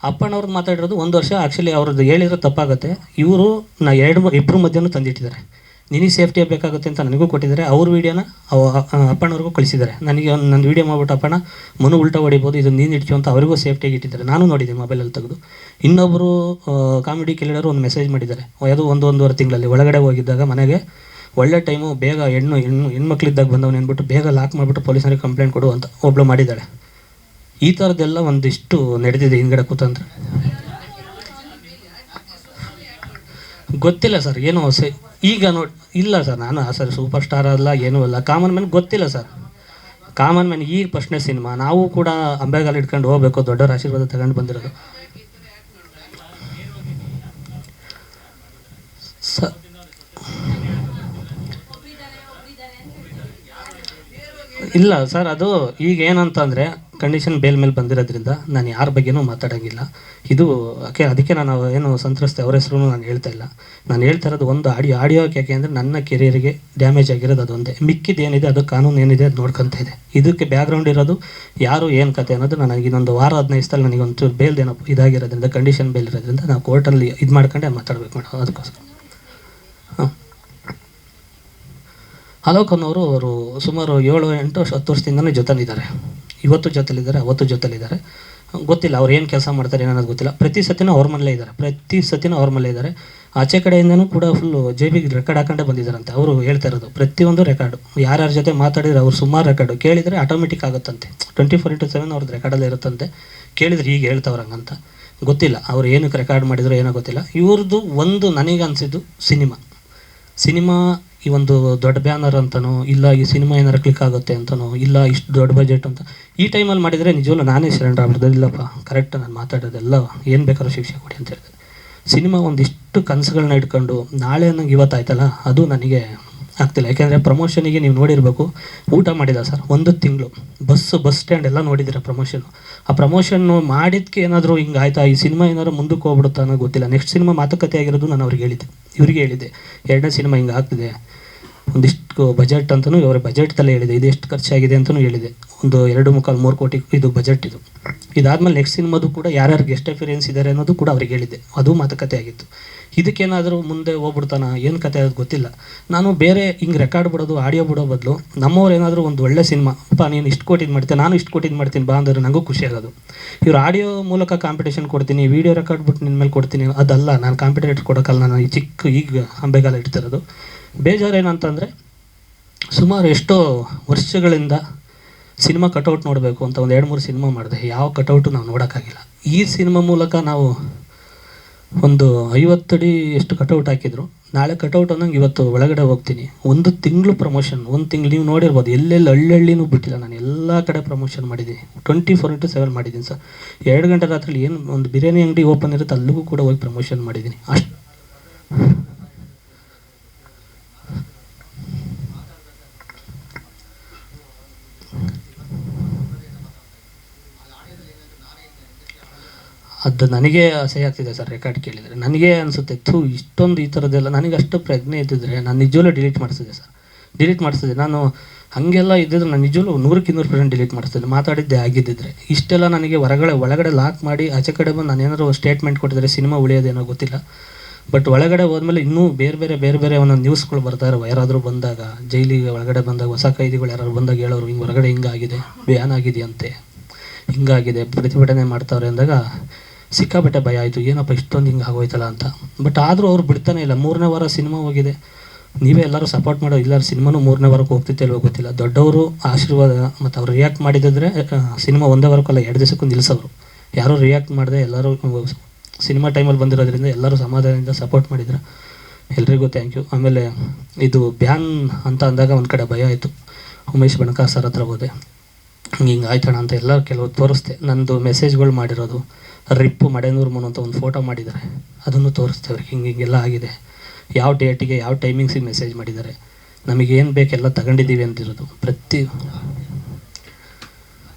ಅಪ್ಪಣ್ಣವ್ರದ್ದು ಮಾತಾಡಿರೋದು 1 ವರ್ಷ. ಆ್ಯಕ್ಚುಲಿ ಅವ್ರದ್ದು ಹೇಳಿದ್ರೆ ತಪ್ಪಾಗುತ್ತೆ. ಇವರು ಇಬ್ಬರು ಮಧ್ಯನೂ ತಂದಿಟ್ಟಿದ್ದಾರೆ. ನಿನಗೆ ಸೇಫ್ಟಿ ಬೇಕಾಗುತ್ತೆ ಅಂತ ನನಗೂ ಕೊಟ್ಟಿದ್ದಾರೆ. ಅವ್ರ ವೀಡಿಯೋನ ಅಪ್ಪಣ್ಣವ್ರಿಗೂ ಕಳಿಸಿದ್ದಾರೆ. ನನಗೆ ನನ್ನ ವೀಡಿಯೋ ಮಾಡ್ಬಿಟ್ಟು ಅಪ್ಪಣ್ಣ ಉಲ್ಟಾ ಹೊಡಿಬೋದು, ಇದು ನೀನು ಇಡ್ತೀವಿ ಅಂತ ಅವರಿಗೂ ಸೇಫ್ಟಿಯಾಗಿ ಇಟ್ಟಿದ್ದಾರೆ. ನಾನು ನೋಡಿದ್ದೀನಿ ಮೊಬೈಲಲ್ಲಿ ತೆಗೆದು. ಇನ್ನೊಬ್ಬರು ಕಾಮಿಡಿ ಕಿಲ್ಲರು ಒಂದು ಮೆಸೇಜ್ ಮಾಡಿದ್ದಾರೆ. ಅದು 1-1.5 ತಿಂಗಳಲ್ಲಿ ಒಳಗಡೆ ಹೋಗಿದ್ದಾಗ ಮನೆಗೆ ಒಳ್ಳೆ ಟೈಮು, ಬೇಗ ಹೆಣ್ಮಕ್ಳಿದ್ದಾಗ ಬಂದವನು ಅಂದ್ಬಿಟ್ಟು ಬೇಗ ಲಾಕ್ ಮಾಡಿಬಿಟ್ಟು ಪೊಲೀಸರಿಗೆ ಕಂಪ್ಲೇಂಟ್ ಕೊಡು ಅಂತ ಒಬ್ಳು ಮಾಡಿದ್ದಾಳೆ. ಈ ಥರದ್ದೆಲ್ಲ ಒಂದಿಷ್ಟು ನಡೆದಿದೆ ಹಿಂದ್ಗಡೆ ಕೂತಂದ್ರೆ. ಗೊತ್ತಿಲ್ಲ ಸರ್, ಏನೋ ಈಗ ಇಲ್ಲ ಸರ್, ನಾನು ಸರ್ ಸೂಪರ್ ಸ್ಟಾರ್ ಅಲ್ಲ, ಏನೂ ಅಲ್ಲ, ಕಾಮನ್ ಮ್ಯಾನ್. ಗೊತ್ತಿಲ್ಲ ಸರ್, ಕಾಮನ್ ಮ್ಯಾನ್. ಈಗ ಫಸ್ಟ್ನೇ ಸಿನಿಮಾ. ನಾವು ಕೂಡ ಅಂಬೆಗಾಲು ಇಟ್ಕೊಂಡು ಹೋಗ್ಬೇಕು, ದೊಡ್ಡವರ ಆಶೀರ್ವಾದ ತಗೊಂಡು ಬಂದಿರೋದು ಸರ್. ಇಲ್ಲ ಸರ್, ಅದು ಈಗ ಏನಂತಂದರೆ ಕಂಡೀಷನ್ ಬೇಲ್ ಮೇಲೆ ಬಂದಿರೋದ್ರಿಂದ ನಾನು ಯಾರ ಬಗ್ಗೆನೂ ಮಾತಾಡೋಂಗಿಲ್ಲ. ಇದು ಅದಕ್ಕೆ ನಾನು ಏನು ಸಂತ್ರಸ್ತೆ ಅವ್ರ ಹೆಸರು ನಾನು ಹೇಳ್ತಾ ಇಲ್ಲ. ನಾನು ಹೇಳ್ತಾ ಇರೋದು ಒಂದು ಆಡಿಯೋಕ್ಕೆ. ಯಾಕೆ ಅಂದರೆ ನನ್ನ ಕೆರಿಯರಿಗೆ ಡ್ಯಾಮೇಜ್ ಆಗಿರೋದು ಅದೊಂದೇ. ಮಿಕ್ಕಿದ್ದು ಏನಿದೆ ಅದು ಕಾನೂನು ಏನಿದೆ ಅದು ನೋಡ್ಕೊತಾ ಇದೆ. ಇದಕ್ಕೆ ಬ್ಯಾಕ್ಗ್ರೌಂಡ್ ಇರೋದು ಯಾರು ಏನು ಕತೆ ಅನ್ನೋದು ನನಗೆ ಇನ್ನೊಂದು ವಾರ 15 ದಿವಸದಲ್ಲಿ ನನಗೆ ಒಂಚೂರು ಬೇಲ್ದೇನೋ ಇದಾಗಿರೋದ್ರಿಂದ, ಕಂಡೀಷನ್ ಬೇಲ್ ಇರೋದ್ರಿಂದ ನಾವು ಕೋರ್ಟಲ್ಲಿ ಇದು ಮಾಡ್ಕೊಂಡೆ ಮಾತಾಡಬೇಕು ಮೇಡಮ್. ಅದಕ್ಕೋಸ್ಕರ ಅಲೋಕ್ ಅನ್ನೋರು ಅವರು ಸುಮಾರು 7-8-10 ವರ್ಷದಿಂದಲೇ ಜೊತೆಲಿದ್ದಾರೆ. ಇವತ್ತು ಜೊತೆಲಿದ್ದಾರೆ, ಅವತ್ತು ಜೊತೆಲಿದ್ದಾರೆ. ಗೊತ್ತಿಲ್ಲ ಅವ್ರು ಏನು ಕೆಲಸ ಮಾಡ್ತಾರೆ ಏನನ್ನೋದು ಗೊತ್ತಿಲ್ಲ. ಪ್ರತಿ ಸತಿನೂ ಅವ್ರ ಮನೇಲೇ ಇದ್ದಾರೆ. ಆಚೆ ಕಡೆಯಿಂದನೂ ಕೂಡ ಫುಲ್ಲು ಜೇಬಿಗೆ ರೆಕಾರ್ಡ್ ಹಾಕೊಂಡೇ ಬಂದಿದ್ದಾರಂತೆ. ಅವರು ಹೇಳ್ತಾ ಇರೋದು ಪ್ರತಿಯೊಂದು ರೆಕಾರ್ಡು. ಯಾರ್ಯಾರ ಜೊತೆ ಮಾತಾಡಿದ್ರೆ ಅವ್ರು ಸುಮಾರು ರೆಕಾರ್ಡು ಕೇಳಿದರೆ ಆಟೋಮೆಟಿಕ್ ಆಗುತ್ತಂತೆ. 24/7 ಅವ್ರದ್ದು ರೆಕಾರ್ಡಲ್ಲೇ ಇರುತ್ತಂತೆ. ಕೇಳಿದ್ರೆ ಹೀಗೆ ಹೇಳ್ತಾವ್ರು ಹಂಗಂತ. ಗೊತ್ತಿಲ್ಲ ಅವ್ರು ಏನಕ್ಕೆ ರೆಕಾರ್ಡ್ ಮಾಡಿದ್ರು ಏನೋ ಗೊತ್ತಿಲ್ಲ. ಇವ್ರದ್ದು ಒಂದು ನನಗೆ ಅನಿಸಿದ್ದು ಸಿನಿಮಾ ಈ ಒಂದು ದೊಡ್ಡ ಬ್ಯಾನರ್ ಅಂತನೋ, ಇಲ್ಲ ಈ ಸಿನಿಮಾ ಏನಾರು ಕ್ಲಿಕ್ ಆಗುತ್ತೆ ಅಂತನೋ, ಇಲ್ಲ ಇಷ್ಟು ದೊಡ್ಡ ಬಜೆಟ್ ಅಂತ ಈ ಟೈಮಲ್ಲಿ ಮಾಡಿದರೆ ನಿಜವಲ್ಲ ನಾನೇ ಸರೆಂಡರ್ ಆಗ್ಬಿಡ್ದು. ಇಲ್ಲಪ್ಪ ಕರೆಕ್ಟ್ ನಾನು ಮಾತಾಡೋದೆಲ್ಲ ಏನು ಬೇಕಾದ್ರೂ ಶಿಕ್ಷೆ ಕೊಡಿ ಅಂತ ಹೇಳಿದೆ. ಸಿನಿಮಾ ಒಂದಿಷ್ಟು ಕನಸುಗಳನ್ನ ಇಟ್ಕೊಂಡು ನಾಳೆ ನಂಗೆ ಇವತ್ತಾಯ್ತಲ್ಲ, ಅದು ನನಗೆ ಆಗ್ತಿಲ್ಲ. ಯಾಕೆಂದರೆ ಪ್ರಮೋಷನಿಗೆ ನೀವು ನೋಡಿರಬೇಕು, ಊಟ ಮಾಡಿದ ಸರ್ 1 ತಿಂಗಳು ಬಸ್ ಸ್ಟ್ಯಾಂಡ್ ಎಲ್ಲ ನೋಡಿದ್ದೀರ ಪ್ರಮೋಷನು. ಆ ಪ್ರಮೋಷನ್ನು ಮಾಡಿದ್ದಕ್ಕೆ ಏನಾದರೂ ಹಿಂಗೆ ಆಯ್ತಾ, ಈ ಸಿನಿಮಾ ಏನಾದರೂ ಮುಂದಕ್ಕೆ ಹೋಗ್ಬಿಡುತ್ತಾ ಅನ್ನೋ ಗೊತ್ತಿಲ್ಲ. ನೆಕ್ಸ್ಟ್ ಸಿನಿಮಾ ಮಾತುಕತೆ ಆಗಿರೋದು ನಾನು ಇವ್ರಿಗೆ ಹೇಳಿದ್ದೆ 2ನೇ ಸಿನಿಮಾ ಹಿಂಗೆ ಆಗ್ತಿದೆ, ಒಂದಿಷ್ಟು ಬಜೆಟ್ ಅಂತಲೂ ಇವರ ಬಜೆಟ್ ತಲೆ ಹೇಳಿದೆ, ಇದು ಎಷ್ಟು ಖರ್ಚಾಗಿದೆ ಅಂತಲೂ ಹೇಳಿದೆ. ಒಂದು 2.25-3 ಕೋಟಿ ಇದು ಬಜೆಟ್ ಇದು. ಇದಾದಮೇಲೆ ನೆಕ್ಸ್ಟ್ ಸಿನಿಮಾದು ಕೂಡ ಯಾರ್ಯಾರು ಗೆಸ್ಟ್ ಅಪಿಯರೆನ್ಸ್ ಇದ್ದಾರೆ ಅನ್ನೋದು ಕೂಡ ಅವ್ರಿಗೆ ಹೇಳಿದ್ದೆ. ಅದು ಮಾತುಕತೆ ಆಗಿತ್ತು. ಇದಕ್ಕೇನಾದರೂ ಮುಂದೆ ಹೋಗ್ಬಿಡ್ತಾನ ಏನು ಕತೆ ಅದು ಗೊತ್ತಿಲ್ಲ. ನಾನು ಬೇರೆ ಹಿಂಗೆ ರೆಕಾರ್ಡ್ ಬಿಡೋದು, ಆಡಿಯೋ ಬಿಡೋ ಬದಲು ನಮ್ಮವ್ರು ಏನಾದರೂ ಒಂದು ಒಳ್ಳೆ ಸಿನಿಮಾ, ನೀನು ಇಷ್ಟು ಕೋಟಿದು ಮಾಡ್ತೀನಿ, ನಾನು ಇಷ್ಟು ಕೋಟಿದು ಮಾಡ್ತೀನಿ ಬಾ ಅಂದ್ರೆ ನನಗೂ ಖುಷಿ ಆಗೋದು. ಇವ್ರು ಆಡಿಯೋ ಮೂಲಕ ಕಾಂಪಿಟೇಷನ್ ಕೊಡ್ತೀನಿ, ವೀಡಿಯೋ ರೆಕಾರ್ಡ್ ಬಿಟ್ಟು ನಿನ್ನ ಮೇಲೆ ಕೊಡ್ತೀನಿ, ಅದಲ್ಲ. ನಾನು ಕಾಂಪಿಟೇಟರ್ ಕೊಡೋಕ್ಕಲ್ಲ. ನಾನು ಈ ಈಗ ಅಂಬೆಗಾಲ ಇಡ್ತಿರೋದು. ಬೇಜಾರೇನಂತಂದರೆ ಸುಮಾರು ಎಷ್ಟೋ ವರ್ಷಗಳಿಂದ ಸಿನಿಮಾ ಕಟೌಟ್ ನೋಡಬೇಕು ಅಂತ ಒಂದು 2-3 ಸಿನಿಮಾ ಮಾಡಿದೆ. ಯಾವ ಕಟೌಟು ನಾವು ನೋಡೋಕ್ಕಾಗಿಲ್ಲ. ಈ ಸಿನಿಮಾ ಮೂಲಕ ನಾವು ಒಂದು 50 ಅಡಿ ಎಷ್ಟು ಕಟೌಟ್ ಹಾಕಿದ್ರು. ನಾಳೆ ಕಟೌಟ್ ಅನ್ನಂಗೆ ಇವತ್ತು ಒಳಗಡೆ ಹೋಗ್ತೀನಿ. 1 ತಿಂಗಳು ಪ್ರಮೋಷನ್, 1 ತಿಂಗಳು ನೀವು ನೋಡಿರ್ಬೋದು. ಎಲ್ಲೆಲ್ಲಿ ಹಳ್ಳಿನೂ ಬಿಟ್ಟಿಲ್ಲ. ನಾನು ಎಲ್ಲ ಕಡೆ ಪ್ರಮೋಷನ್ ಮಾಡಿದ್ದೀನಿ. 24/7 ಮಾಡಿದ್ದೀನಿ ಸರ್. 2 ಗಂಟೆ ರಾತ್ರಿ ಏನು ಒಂದು ಬಿರಿಯಾನಿ ಅಂಗಡಿ ಓಪನ್ ಇರುತ್ತೆ ಅಲ್ಲಿಗೂ ಕೂಡ ಹೋಗಿ ಪ್ರಮೋಷನ್ ಮಾಡಿದ್ದೀನಿ. ಅಷ್ಟು ನನಗೆ ಅಸಹ್ಯ ಆಗ್ತಿದೆ ಸರ್ ರೆಕಾರ್ಡ್ ಕೇಳಿದರೆ. ನನಗೆ ಅನಿಸುತ್ತೆ ಇಷ್ಟೊಂದು ಈ ಥರದ್ದೆಲ್ಲ ನನಗೆ ಅಷ್ಟು ಪ್ರಜ್ಞೆ ಇದ್ದಿದ್ರೆ ನಾನು ನಿಜವಲ್ಲೂ ಡಿಲೀಟ್ ಮಾಡಿಸಿದೆ ಸರ್. ಡಿಲೀಟ್ ಮಾಡಿಸಿದೆ. ನಾನು ಹಾಗೆಲ್ಲ ಇದ್ದಿದ್ರೆ ನಾನು ನಿಜವಲ್ಲೂ 100% ಡಿಲೀಟ್ ಮಾಡಿಸ್ತಿದ್ದೆ, ಮಾತಾಡಿದ್ದೆ ಆಗಿದ್ದಿದ್ರೆ. ಇಷ್ಟೆಲ್ಲ ನನಗೆ ಒಳಗಡೆ ಲಾಕ್ ಮಾಡಿ ಆಚೆ ಕಡೆ ಬಂದು ನಾನು ಏನಾದ್ರು ಸ್ಟೇಟ್ಮೆಂಟ್ ಕೊಟ್ಟಿದ್ರೆ ಸಿನಿಮಾ ಉಳಿಯೋದೇನೋ ಗೊತ್ತಿಲ್ಲ. ಬಟ್ ಒಳಗಡೆ ಹೋದ್ಮೇಲೆ ಇನ್ನೂ ಬೇರೆ ಬೇರೆ ಒಂದೊಂದು ನ್ಯೂಸ್ಗಳು ಬರ್ತಾರೆ. ಯಾರಾದರೂ ಬಂದಾಗ, ಜೈಲಿಗೆ ಒಳಗಡೆ ಬಂದಾಗ, ಹೊಸ ಕೈದಿಗಳು ಯಾರು ಬಂದಾಗ ಹೇಳೋರು ಹಿಂಗೆ ಹೊರಗಡೆ ಹಿಂಗಾಗಿದೆ, ಬ್ಯಾನ್ ಆಗಿದೆಯಂತೆ, ಹಿಂಗಾಗಿದೆ, ಪ್ರತಿಭಟನೆ ಮಾಡ್ತಾವ್ರೆ ಅಂದಾಗ ಸಿಕ್ಕಾಪಟ್ಟೆ ಭಯ ಆಯಿತು. ಏನಪ್ಪ ಇಷ್ಟೊಂದು ಹಿಂಗೆ ಆಗೋಯ್ತಲ್ಲ ಅಂತ. ಬಟ್ ಆದರೂ ಅವ್ರು ಬಿಡ್ತಾನೆ ಇಲ್ಲ. 3ನೇ ವಾರ ಸಿನಿಮಾ ಹೋಗಿದೆ. ನೀವೇ ಎಲ್ಲರೂ ಸಪೋರ್ಟ್ ಮಾಡೋ, ಎಲ್ಲರೂ ಸಿನಿಮಾನು 3ನೇ ವಾರಕ್ಕೆ ಹೋಗ್ತಿತ್ತು ಇಲ್ವೋ ಗೊತ್ತಿಲ್ಲ. ದೊಡ್ಡವರು ಆಶೀರ್ವಾದ ಮತ್ತು ಅವ್ರು ರಿಯಾಕ್ಟ್ ಮಾಡಿದ್ರೆ ಸಿನಿಮಾ 1ನೇ ವಾರಕ್ಕಲ್ಲ 2 ದಿವಸಕ್ಕೂ ನಿಲ್ಲಿಸೋರು. ಯಾರೂ ರಿಯಾಕ್ಟ್ ಮಾಡಿದೆ, ಎಲ್ಲರೂ ಸಿನಿಮಾ ಟೈಮಲ್ಲಿ ಬಂದಿರೋದ್ರಿಂದ ಎಲ್ಲರೂ ಸಮಾಧಾನದಿಂದ ಸಪೋರ್ಟ್ ಮಾಡಿದ್ರು. ಎಲ್ರಿಗೂ ಥ್ಯಾಂಕ್ ಯು. ಆಮೇಲೆ ಇದು ಬ್ಯಾನ್ ಅಂತ ಅಂದಾಗ ಒಂದು ಕಡೆ ಭಯ ಆಯಿತು. ಉಮೇಶ್ ಬಣಕಾರ್ ಸರ್ ಹತ್ರ ಹೋದೆ, ಹಿಂಗೆ ಆಯ್ತಣ ಅಂತ ಎಲ್ಲ ಕೆಲವು ತೋರಿಸ್ದೆ. ನಂದು ಮೆಸೇಜ್ಗಳು ಮಾಡಿರೋದು, ರಿಪ್ಪು ಮಡೆನೂರು ಮುನ್ ಅಂತ ಒಂದು ಫೋಟೋ ಮಾಡಿದ್ದಾರೆ, ಅದನ್ನು ತೋರಿಸ್ತೆ ಅವ್ರಿಗೆ. ಹಿಂಗೆಲ್ಲ ಆಗಿದೆ, ಯಾವ ಡೇಟಿಗೆ ಯಾವ ಟೈಮಿಂಗ್ಸಿಗೆ ಮೆಸೇಜ್ ಮಾಡಿದ್ದಾರೆ, ನಮಗೇನು ಬೇಕೆಲ್ಲ ತಗೊಂಡಿದ್ದೀವಿ ಅಂತಿರೋದು ಪ್ರತಿ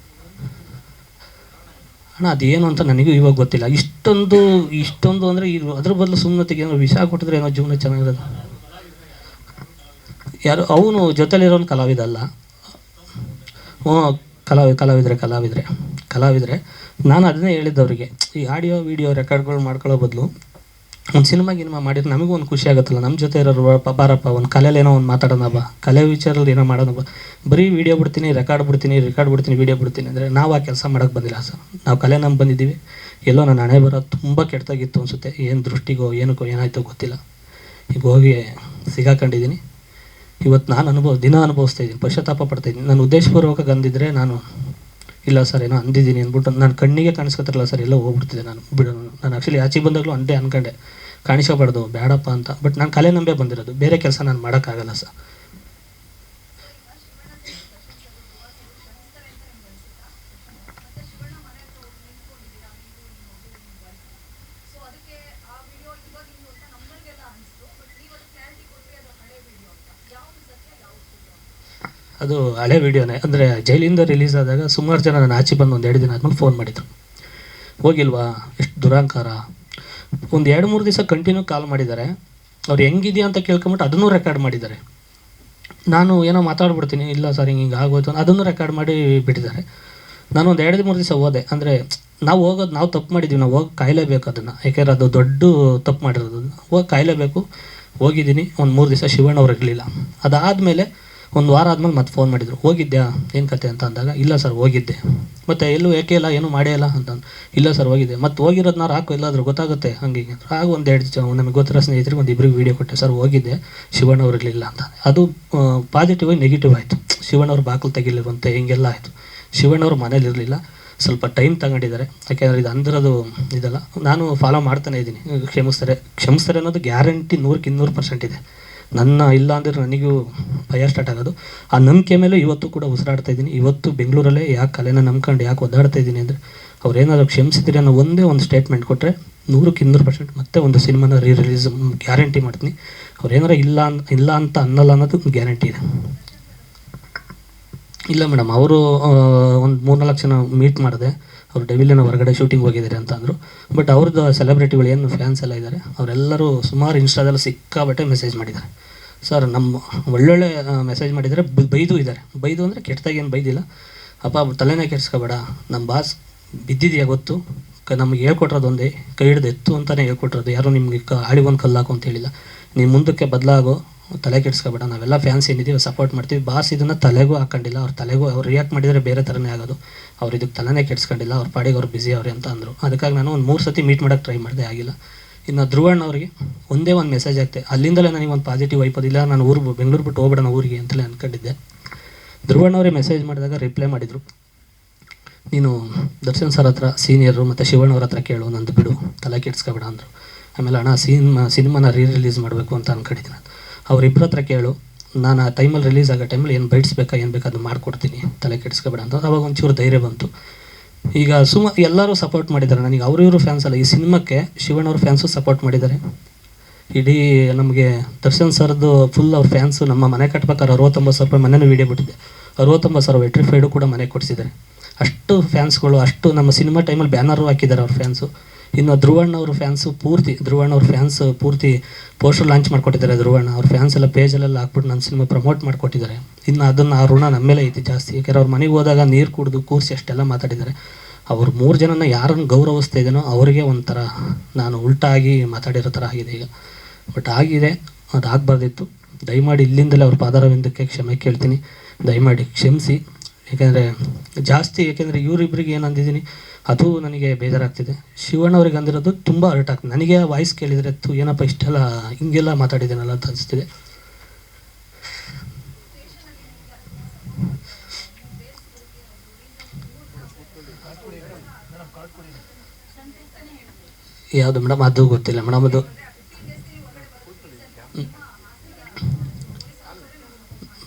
ಅಣ್ಣ. ಅದೇನು ಅಂತ ನನಗೂ ಇವಾಗ ಗೊತ್ತಿಲ್ಲ. ಇಷ್ಟೊಂದು ಅಂದರೆ ಅದ್ರ ಬದಲು ಸುಮ್ಮನೆಗೆ ಏನೋ ವಿಷ ಕೊಟ್ಟಿದ್ರೆ ಏನೋ ಜೀವನ ಚೆನ್ನಾಗಿರೋದು. ಯಾರು ಅವನು ಜೊತೆಲಿರೋನು ಕಲಾವಿದ ಅಲ್ಲ. ಕಲಾವಿದ್ರೆ ನಾನು ಅದನ್ನೇ ಹೇಳಿದ್ದವರಿಗೆ, ಈ ಆಡಿಯೋ ವಿಡಿಯೋ ರೆಕಾರ್ಡ್ಗಳು ಮಾಡ್ಕೊಳ್ಳೋ ಬದಲು ಒಂದು ಸಿನಿಮಾ ಮಾಡಿದ್ರೆ ನಮಗೂ ಒಂದು ಖುಷಿ ಆಗುತ್ತಲ್ಲ. ನಮ್ಮ ಜೊತೆ ಇರೋರು ಬಾರಪ್ಪ ಒಂದು ಕಲೆಯಲ್ಲಿ ಏನೋ ಒಂದು ಮಾತಾಡೋಣ ಬಾ, ಕಲೆ ವಿಚಾರದಲ್ಲಿ ಏನೋ ಮಾಡೋಣ ಬಾ. ಬರೀ ವೀಡಿಯೋ ಬಿಡ್ತೀನಿ, ರೆಕಾರ್ಡ್ ಬಿಡ್ತೀನಿ, ವೀಡಿಯೋ ಬಿಡ್ತೀನಿ ಅಂದರೆ ನಾವು ಆ ಕೆಲಸ ಮಾಡೋಕ್ಕೆ ಬಂದಿಲ್ಲ ಸರ್. ನಾವು ಕಲೆ ನಮ್ಮ ಬಂದಿದ್ದೀವಿ. ಎಲ್ಲೋ ನನ್ನ ಹಣೆ ಬರೋ ತುಂಬ ಕೆಟ್ಟದಾಗಿತ್ತು ಅನಿಸುತ್ತೆ. ಏನು ದೃಷ್ಟಿಗೋ ಏನಕ್ಕೋ ಏನಾಯ್ತೋ ಗೊತ್ತಿಲ್ಲ. ಈಗ ಹೋಗಿ ಸಿಗಾಕೊಂಡಿದ್ದೀನಿ. ಇವತ್ತು ನಾನು ದಿನ ಅನುಭವಿಸ್ತಾ ಇದ್ದೀನಿ, ಪಶ್ಚಾತ್ತಾಪ ಪಡ್ತಾಯಿದ್ದೀನಿ. ನಾನು ಉದ್ದೇಶಪೂರ್ವಕ ಅಂದಿದ್ರೆ ನಾನು ಇಲ್ಲ ಸರ್ ಏನೋ ಅಂದಿದ್ದೀನಿ ಅಂದ್ಬಿಟ್ಟು ನಾನು ಕಣ್ಣಿಗೆ ಕಾಣಿಸ್ಕೊತಿರಲ್ಲ ಸರ್, ಎಲ್ಲ ಹೋಗ್ಬಿಡ್ತಿದ್ದೆ ನಾನು. ನಾನು ಆ್ಯಕ್ಚುಲಿ ಆಚೆಗೆ ಬಂದಾಗಲೂ ಅನ್ಕೊಂಡೆ ಕಾಣಿಸಬಾರ್ದು ಬೇಡಪ್ಪ ಅಂತ. ಬಟ್ ನಾನು ಕಲೆ ನಂಬೇ ಬಂದಿರೋದು, ಬೇರೆ ಕೆಲಸ ನಾನು ಮಾಡೋಕ್ಕಾಗಲ್ಲ ಸರ್. ಅದು ಹಳೆ ವೀಡಿಯೋನೇ. ಅಂದರೆ ಜೈಲಿಂದ ರಿಲೀಸ್ ಆದಾಗ ಸುಮಾರು ಜನ ನಾನು ಆಚೆ ಬಂದು ಒಂದು 2 ದಿನ ಆದ್ಮೇಲೆ ಫೋನ್ ಮಾಡಿದರು, ಹೋಗಿಲ್ವಾ, ಎಷ್ಟು ದುರಾಂಕಾರ. ಒಂದು 2-3 ದಿವಸ ಕಂಟಿನ್ಯೂ ಕಾಲ್ ಮಾಡಿದ್ದಾರೆ. ಅವ್ರು ಹೆಂಗಿದೆಯಾ ಅಂತ ಕೇಳ್ಕೊಂಬಿಟ್ಟು ಅದನ್ನೂ ರೆಕಾರ್ಡ್ ಮಾಡಿದ್ದಾರೆ. ನಾನು ಏನೋ ಮಾತಾಡ್ಬಿಡ್ತೀನಿ, ಇಲ್ಲ ಸರ್ ಹಿಂಗೆ ಆಗೋಯ್ತು, ಅದನ್ನು ರೆಕಾರ್ಡ್ ಮಾಡಿ ಬಿಟ್ಟಿದ್ದಾರೆ. ನಾನು ಒಂದು 2-3 ದಿವಸ ಹೋದೆ. ಅಂದರೆ ನಾವು ತಪ್ಪು ಮಾಡಿದ್ದೀವಿ, ನಾವು ಹೋಗಿ ಕಾಯಲೇಬೇಕು ಅದನ್ನು. ಯಾಕೆಂದ್ರೆ ಅದು ದೊಡ್ಡ ತಪ್ಪು ಮಾಡಿರೋದು, ಹೋಗಿ ಕಾಯಲೇಬೇಕು. ಹೋಗಿದ್ದೀನಿ. ಒಂದು 3 ದಿವಸ ಶಿವಣ್ಣ ಅವ್ರು ಇರಲಿಲ್ಲ. ಅದಾದಮೇಲೆ ಒಂದು ವಾರ ಆದಮೇಲೆ ಮತ್ತೆ ಫೋನ್ ಮಾಡಿದರು, ಹೋಗಿದ್ಯಾ ಏನು ಕತೆ ಅಂತ ಅಂದಾಗ, ಇಲ್ಲ ಸರ್ ಹೋಗಿದ್ದೆ. ಮತ್ತು ಎಲ್ಲೂ ಏಕೆ ಇಲ್ಲ, ಏನೂ ಮಾಡೇ ಇಲ್ಲ ಅಂತ. ಇಲ್ಲ ಸರ್ ಹೋಗಿದ್ದೆ. ಮತ್ತು ಹೋಗಿರೋದನ್ನ ಹಾಕು ಎಲ್ಲಾದರೂ ಗೊತ್ತಾಗುತ್ತೆ ಹಂಗೆ. ಆಗ ಒಂದು 2 ನಮಗೆ ಗೊತ್ತಿರೋ ಸ್ನೇಹಿತರಿಗೆ ಒಂದು 2 ವೀಡಿಯೋ ಕೊಟ್ಟೆ, ಸರ್ ಹೋಗಿದ್ದೆ ಶಿವಣ್ಣ ಅವ್ರು ಇರಲಿಲ್ಲ ಅಂತ. ಅದು ಪಾಸಿಟಿವ್ ಆಗಿ ನೆಗೆಟಿವ್ ಆಯಿತು. ಶಿವಣ್ಣವ್ರು ಬಾಗಿಲು ತೆಗಿಲಿರುವಂತೆ ಹಿಂಗೆಲ್ಲ ಆಯಿತು. ಶಿವಣ್ಣವ್ರು ಮನೇಲಿ ಇರಲಿಲ್ಲ, ಸ್ವಲ್ಪ ಟೈಮ್ ತಗೊಂಡಿದ್ದಾರೆ. ಯಾಕೆಂದರೆ ಇದು ಅಂದಿರೋದು ಇದಲ್ಲ. ನಾನು ಫಾಲೋ ಮಾಡ್ತಾನೆ ಇದ್ದೀನಿ. ಕ್ಷಮಿಸ್ತಾರೆ ಅನ್ನೋದು ಗ್ಯಾರಂಟಿ 100% ಇದೆ. ನನ್ನ ಇಲ್ಲ ಅಂದರೆ ನನಗೂ ಭಯ ಸ್ಟಾರ್ಟ್ ಆಗೋದು. ಆ ನಂಬಿಕೆ ಮೇಲೆ ಇವತ್ತು ಕೂಡ ಉಸಿರಾಡ್ತಾ ಇದ್ದೀನಿ. ಇವತ್ತು ಬೆಂಗಳೂರಲ್ಲೇ ಯಾಕೆ ಕಲೆನ ನಂಬ್ಕೊಂಡು ಯಾಕೆ ಒದ್ದಾಡ್ತಾ ಇದ್ದೀನಿ ಅಂದರೆ, ಅವ್ರು ಏನಾದರೂ ಕ್ಷಮಿಸಿದ್ರೆ ಅನ್ನೋ ಒಂದೇ ಒಂದು ಸ್ಟೇಟ್ಮೆಂಟ್ ಕೊಟ್ಟರೆ 100% ಮತ್ತೆ ಒಂದು ಸಿನಿಮಾನ ರಿಲೀಸ್ ಗ್ಯಾರಂಟಿ ಮಾಡ್ತೀನಿ. ಅವ್ರು ಏನಾರು ಇಲ್ಲ ಅಂತ ಅನ್ನಲ್ಲ ಅನ್ನೋದು ಗ್ಯಾರಂಟಿ ಇದೆ. ಇಲ್ಲ ಮೇಡಮ್, ಅವರು ಒಂದು 3-4 ಜನ ಮೀಟ್ ಮಾಡಿದೆ. ಅವರು ಡೆವಿಲಿನ ಹೊರಗಡೆ ಶೂಟಿಂಗ್ ಹೋಗಿದ್ದಾರೆ ಅಂತ ಅಂದರು. ಬಟ್ ಅವ್ರದ್ದು ಸೆಲೆಬ್ರಿಟಿಗಳು ಏನು ಫ್ಯಾನ್ಸ್ ಎಲ್ಲ ಇದ್ದಾರೆ, ಅವರೆಲ್ಲರೂ ಸುಮಾರು ಇನ್ಸ್ಟಾದಲ್ಲಿ ಸಿಕ್ಕಾಬಟ್ಟೆ ಮೆಸೇಜ್ ಮಾಡಿದ್ದಾರೆ ಸರ್. ನಮ್ಮ ಒಳ್ಳೊಳ್ಳೆ ಮೆಸೇಜ್ ಮಾಡಿದ್ದಾರೆ, ಬೈದು ಇದ್ದಾರೆ. ಬೈದು ಅಂದರೆ ಕೆಟ್ಟದಾಗೇನು ಬೈದಿಲ್ಲ. ಅಪ್ಪ ತಲೆನೇ ಕೆಡ್ಸ್ಕೊಬೇಡ, ನಮ್ಮ ಬಾಸ್ ಬಿದ್ದಿದೆಯಾ ಗೊತ್ತು, ನಮಗೆ ಹೇಳ್ಕೊಟ್ರೋದು ಒಂದೇ, ಕೈ ಹಿಡ್ದು ಎತ್ತು ಅಂತಲೇ ಹೇಳ್ಕೊಟ್ರೋದು. ಯಾರು ನಿಮಗೆ ಆಳಿ ಒಂದು ಕಲ್ಲು ಹಾಕು ಅಂತ ಹೇಳಿಲ್ಲ. ನೀನು ಮುಂದಕ್ಕೆ ಬದಲಾಗೋ, ತಲೆ ಕೆಡ್ಸ್ಕೊಬೇಡ, ನಾವೆಲ್ಲ ಫ್ಯಾನ್ಸ್ ಏನಿದ್ದೀವಿ ಸಪೋರ್ಟ್ ಮಾಡ್ತೀವಿ. ಬಾಸ್ ಇದನ್ನು ತಲೆಗೂ ಹಾಕೊಂಡಿಲ್ಲ. ಅವ್ರು ರಿಯಾಕ್ಟ್ ಮಾಡಿದರೆ ಬೇರೆ ಥರನೇ ಆಗೋದು. ಅವ್ರು ಇದಕ್ಕೆ ತಲೆನೇ ಕೆಡ್ಸ್ಕೊಂಡಿಲ್ಲ, ಅವ್ರ ಪಾಡಿಗೆ ಅವ್ರು ಬ್ಯುಸಿ ಅವ್ರೆ ಅಂತ ಅಂದರು. ಅದಕ್ಕಾಗಿ ನಾನು ಒಂದು 3 ಸತಿ ಮೀಟ್ ಮಾಡೋಕ್ಕೆ ಟ್ರೈ ಮಾಡಿದೆ, ಆಗಿಲ್ಲ. ಇನ್ನು ಧ್ರುವಣ್ಣ ಅವರಿಗೆ ಒಂದೇ ಒಂದು ಮೆಸೇಜ್ ಆಗ್ತೆ, ಅಲ್ಲಿಂದಲೇ ನನಗೆ ಒಂದು ಪಾಸಿಟಿವ್ ವೈಪದಿಲ್ಲ. ನಾನು ಬೆಂಗಳೂರು ಬಿಟ್ಟು ಹೋಗ್ಬೇಡ ಊರಿಗೆ ಅಂತಲೇ ಅಂದ್ಕೊಂಡಿದ್ದೆ. ಧ್ರುವಣ್ಣವರೇ ಮೆಸೇಜ್ ಮಾಡಿದಾಗ ರಿಪ್ಲೈ ಮಾಡಿದರು, ನೀನು ದರ್ಶನ್ ಸರ್ ಹತ್ರ ಸೀನಿಯರು ಮತ್ತು ಶಿವಣ್ಣವ್ರ ಹತ್ರ ಕೇಳು, ನಂದು ಬಿಡು, ತಲೆ ಕೆಡ್ಸ್ಕೊಬೇಡ ಅಂದರು. ಆಮೇಲೆ ಅಣ್ಣ ಸಿನಿಮಾನ ರಿಲೀಸ್ ಮಾಡಬೇಕು ಅಂತ ಅಂದ್ಕೊಂಡಿದ್ದೀನಿ. ಅವರಿಬ್ಬರ ಹತ್ರ ಕೇಳು, ನಾನು ಆ ಟೈಮಲ್ಲಿ ರಿಲೀಸ್ ಆಗೋ ಟೈಮಲ್ಲಿ ಏನು ಬೈಟ್ಸ್ ಬೇಕಾ ಏನು ಬೇಕಾ ಅದು ಮಾಡಿಕೊಡ್ತೀನಿ, ತಲೆ ಕೆಡಿಸ್ಕೊಬೇಡ ಅಂತ. ಅವಾಗ ಒಂಚೂರು ಧೈರ್ಯ ಬಂತು. ಈಗ ಎಲ್ಲರೂ ಸಪೋರ್ಟ್ ಮಾಡಿದ್ದಾರೆ ನನಗೆ. ಇವರು ಫ್ಯಾನ್ಸ್ ಅಲ್ಲ, ಈ ಸಿನಿಮಾಕ್ಕೆ ಶಿವಣ್ಣವ್ರ ಫ್ಯಾನ್ಸು ಸಪೋರ್ಟ್ ಮಾಡಿದ್ದಾರೆ. ಇಡೀ ನಮಗೆ ದರ್ಶನ್ ಸರ್ದು ಫುಲ್ ಅವ್ರ ಫ್ಯಾನ್ಸು. ನಮ್ಮ ಮನೆ ಕಟ್ಬೇಕಾದ್ರೆ 69,000 ರೂಪಾಯಿ ಮನೆಯೂ ವೀಡಿಯೋ ಬಿಟ್ಟಿದ್ದೆ. 69,000 ವೆಟ್ರಿಫೈಡು ಕೂಡ ಮನೆ ಕೊಡಿಸಿದ್ದಾರೆ. ಅಷ್ಟು ಫ್ಯಾನ್ಸ್ಗಳು, ಅಷ್ಟು ನಮ್ಮ ಸಿನಿಮಾ ಟೈಮಲ್ಲಿ ಬ್ಯಾನರು ಹಾಕಿದ್ದಾರೆ ಅವ್ರ ಫ್ಯಾನ್ಸು. ಇನ್ನು ಧ್ರುವಣ್ಣ ಅವ್ರ ಫ್ಯಾನ್ಸ್ ಪೂರ್ತಿ ಪೋಸ್ಟರ್ ಲಾಂಚ್ ಮಾಡಿಕೊಟ್ಟಿದ್ದಾರೆ. ಧ್ರುವಣ್ಣ ಅವ್ರ ಫ್ಯಾನ್ಸ್ ಎಲ್ಲ ಪೇಜಲ್ಲೆಲ್ಲ ಹಾಕ್ಬಿಟ್ಟು ನನ್ನ ಸಿನಿಮಾ ಪ್ರಮೋಟ್ ಮಾಡಿಕೊಟ್ಟಿದ್ದಾರೆ. ಇನ್ನು ಅದನ್ನು ಆ ಋಣ ನಮ್ಮ ಮೇಲೆ ಐತಿ ಜಾಸ್ತಿ. ಯಾಕೆಂದ್ರೆ ಅವ್ರ ಮನೆಗೆ ಹೋದಾಗ ನೀರು ಕುಡಿದು ಕೂರಿಸಿ ಅಷ್ಟೆಲ್ಲ ಮಾತಾಡಿದ್ದಾರೆ. ಅವ್ರು 3 ಜನನ ಯಾರನ್ನು ಗೌರವಿಸ್ತಾ ಇದ್ದೇನೋ ಅವರಿಗೆ ಒಂಥರ ನಾನು ಉಲ್ಟಾಗಿ ಮಾತಾಡಿರೋ ಥರ ಆಗಿದೆ ಈಗ. ಬಟ್ ಆಗಿದೆ, ಅದು ಆಗಬಾರ್ದಿತ್ತು. ದಯಮಾಡಿ ಇಲ್ಲಿಂದಲೇ ಅವ್ರ ಪಾದಾರವಿಂದಕ್ಕೆ ಕ್ಷಮೆ ಕೇಳ್ತೀನಿ. ದಯಮಾಡಿ ಕ್ಷಮಿಸಿ. ಯಾಕೆಂದರೆ ಇವರಿಬ್ಬರಿಗೆ ಏನು ಅಂದಿದ್ದೀನಿ ಅದು ನನಗೆ ಬೇಜಾರಾಗ್ತಿದೆ. ಶಿವಣ್ಣವ್ರಿಗೆ ಅಂದಿರೋದು ತುಂಬ ಹರ್ಟ್ ಆಗ್ತದೆ. ನನಗೆ ವಾಯ್ಸ್ ಕೇಳಿದರೆ ಏನಪ್ಪ ಇಷ್ಟೆಲ್ಲ ಹಿಂಗೆಲ್ಲ ಮಾತಾಡಿದ್ದೇನಲ್ಲ ಅಂತ ಅನಿಸ್ತಿದೆ. ಯಾವುದು ಮೇಡಮ್? ಅದು ಗೊತ್ತಿಲ್ಲ ಮೇಡಮ್. ಅದು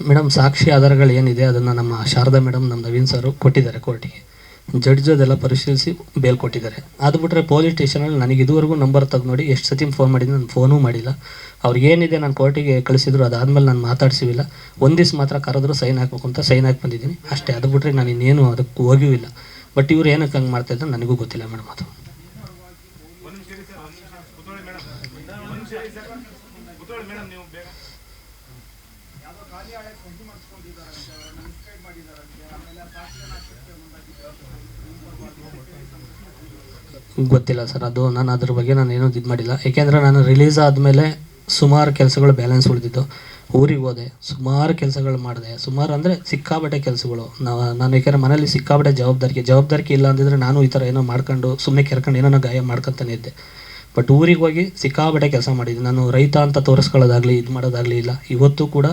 ಮೇಡಮ್ ಸಾಕ್ಷಿ ಆಧಾರಗಳು ಏನಿದೆ ಅದನ್ನು ನಮ್ಮ ಶಾರದಾ ಮೇಡಮ್, ನಮ್ಮ ನವೀನ್ ಸರು ಕೊಟ್ಟಿದ್ದಾರೆ ಕೋರ್ಟಿಗೆ. ಜಡ್ಜ್ ಅದೆಲ್ಲ ಪರಿಶೀಲಿಸಿ ಬೇಲ್ ಕೊಟ್ಟಿದ್ದಾರೆ. ಅದು ಬಿಟ್ಟರೆ ಪೊಲೀಸ್ ಸ್ಟೇಷನಲ್ಲಿ ನನಗೆ ಇದುವರೆಗೂ ನಂಬರ್ ತೆಗೆದು ನೋಡಿ ಎಷ್ಟು ಸತಿ ಫೋನ್ ಮಾಡಿದ್ದೀನಿ, ನಾನು ಫೋನೂ ಮಾಡಿಲ್ಲ. ಅವ್ರಿಗೇನಿದೆ ನಾನು ಕೋರ್ಟಿಗೆ ಕಳಿಸಿದ್ರು, ಅದಾದಮೇಲೆ ನಾನು ಮಾತಾಡಿಸಿಲ್ಲ. ಒಂದು ದಿವ್ಸ ಮಾತ್ರ ಕರೆದ್ರು ಸೈನ್ ಹಾಕ್ಬೇಕು ಅಂತ ಸೈನ್ ಹಾಕಿ ಬಂದಿದ್ದೀನಿ ಅಷ್ಟೇ. ಅದು ಬಿಟ್ಟರೆ ನಾನು ಇನ್ನೇನು ಅದಕ್ಕೆ ಹೋಗಿಯೂ ಇಲ್ಲ. ಬಟ್ ಇವ್ರು ಏನಕ್ಕೆ ಹಂಗೆ ಮಾಡ್ತಾಯಿದ್ರು ನನಗೂ ಗೊತ್ತಿಲ್ಲ ಮೇಡಮ್. ಅದು ಗೊತ್ತಿಲ್ಲ ಸರ್. ಅದು ನಾನು ಅದ್ರ ಬಗ್ಗೆ ನಾನು ಏನೂ ಇದು ಮಾಡಿಲ್ಲ. ಏಕೆಂದರೆ ನಾನು ರಿಲೀಸ್ ಆದಮೇಲೆ ಸುಮಾರು ಕೆಲಸಗಳು ಬ್ಯಾಲೆನ್ಸ್ ಉಳಿದಿದ್ದು. ಊರಿಗೆ ಹೋದೆ, ಸುಮಾರು ಕೆಲಸಗಳು ಮಾಡಿದೆ. ಸುಮಾರು ಅಂದರೆ ಸಿಕ್ಕಾಬಟ್ಟೆ ಕೆಲಸಗಳು. ನಾನು ಏಕೆಂದರೆ ಮನೇಲಿ ಸಿಕ್ಕಾಬಟ್ಟೆ ಜವಾಬ್ದಾರಿಕೆ ಇಲ್ಲ ಅಂದಿದ್ರೆ ನಾನು ಈ ಥರ ಏನೋ ಮಾಡ್ಕೊಂಡು ಸುಮ್ಮನೆ ಕೆರ್ಕೊಂಡು ಏನೋ ಗಾಯ ಮಾಡ್ಕೊತಾನೆ ಇದ್ದೆ. ಬಟ್ ಊರಿಗೆ ಹೋಗಿ ಸಿಕ್ಕಾಬಟ್ಟೆ ಕೆಲಸ ಮಾಡಿದ್ದೆ. ನಾನು ರೈತ ಅಂತ ತೋರಿಸ್ಕೊಳ್ಳೋದಾಗಲಿ ಇದು ಮಾಡೋದಾಗಲಿ ಇಲ್ಲ. ಇವತ್ತು ಕೂಡ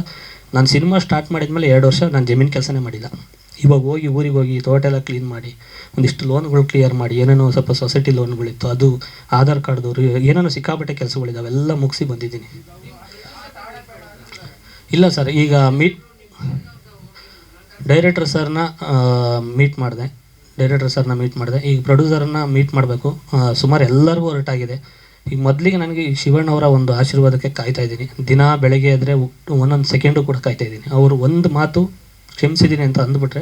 ನಾನು ಸಿನಿಮಾ ಸ್ಟಾರ್ಟ್ ಮಾಡಿದ್ಮೇಲೆ 2 ವರ್ಷ ನಾನು ಜಮೀನು ಕೆಲಸನೇ ಮಾಡಿಲ್ಲ. ಇವಾಗ ಊರಿಗೆ ಹೋಗಿ ತೋಟ ಎಲ್ಲ ಕ್ಲೀನ್ ಮಾಡಿ ಒಂದಿಷ್ಟು ಲೋನ್ಗಳು ಕ್ಲಿಯರ್ ಮಾಡಿ, ಏನೇನೋ ಸ್ವಲ್ಪ ಸೊಸೈಟಿ ಲೋನ್ಗಳಿತ್ತು ಅದು, ಆಧಾರ್ ಕಾರ್ಡ್ದವರು ಏನೇನೋ ಸಿಕ್ಕಾಬಟ್ಟೆ ಕೆಲಸಗಳಿದ್ದಾವೆ, ಎಲ್ಲ ಮುಗಿಸಿ ಬಂದಿದ್ದೀನಿ. ಇಲ್ಲ ಸರ್, ಈಗ ಡೈರೆಕ್ಟರ್ ಸರ್ನ ಮೀಟ್ ಮಾಡಿದೆ. ಈಗ ಪ್ರೊಡ್ಯೂಸರನ್ನ ಮೀಟ್ ಮಾಡಬೇಕು. ಸುಮಾರು ಎಲ್ಲರಿಗೂ ಹೊರಟಾಗಿದೆ. ಈಗ ಮೊದಲಿಗೆ ನನಗೆ ಈ ಶಿವಣ್ಣವರ ಒಂದು ಆಶೀರ್ವಾದಕ್ಕೆ ಕಾಯ್ತಾ ಇದ್ದೀನಿ. ದಿನ ಬೆಳಗ್ಗೆ ಎದ್ದರೆ ಒಂದೊಂದು ಸೆಕೆಂಡು ಕೂಡ ಕಾಯ್ತಾ ಇದ್ದೀನಿ. ಅವರು ಒಂದು ಮಾತು ಕ್ಷಮಿಸಿದ್ದೀನಿ ಅಂತ ಅಂದ್ಬಿಟ್ರೆ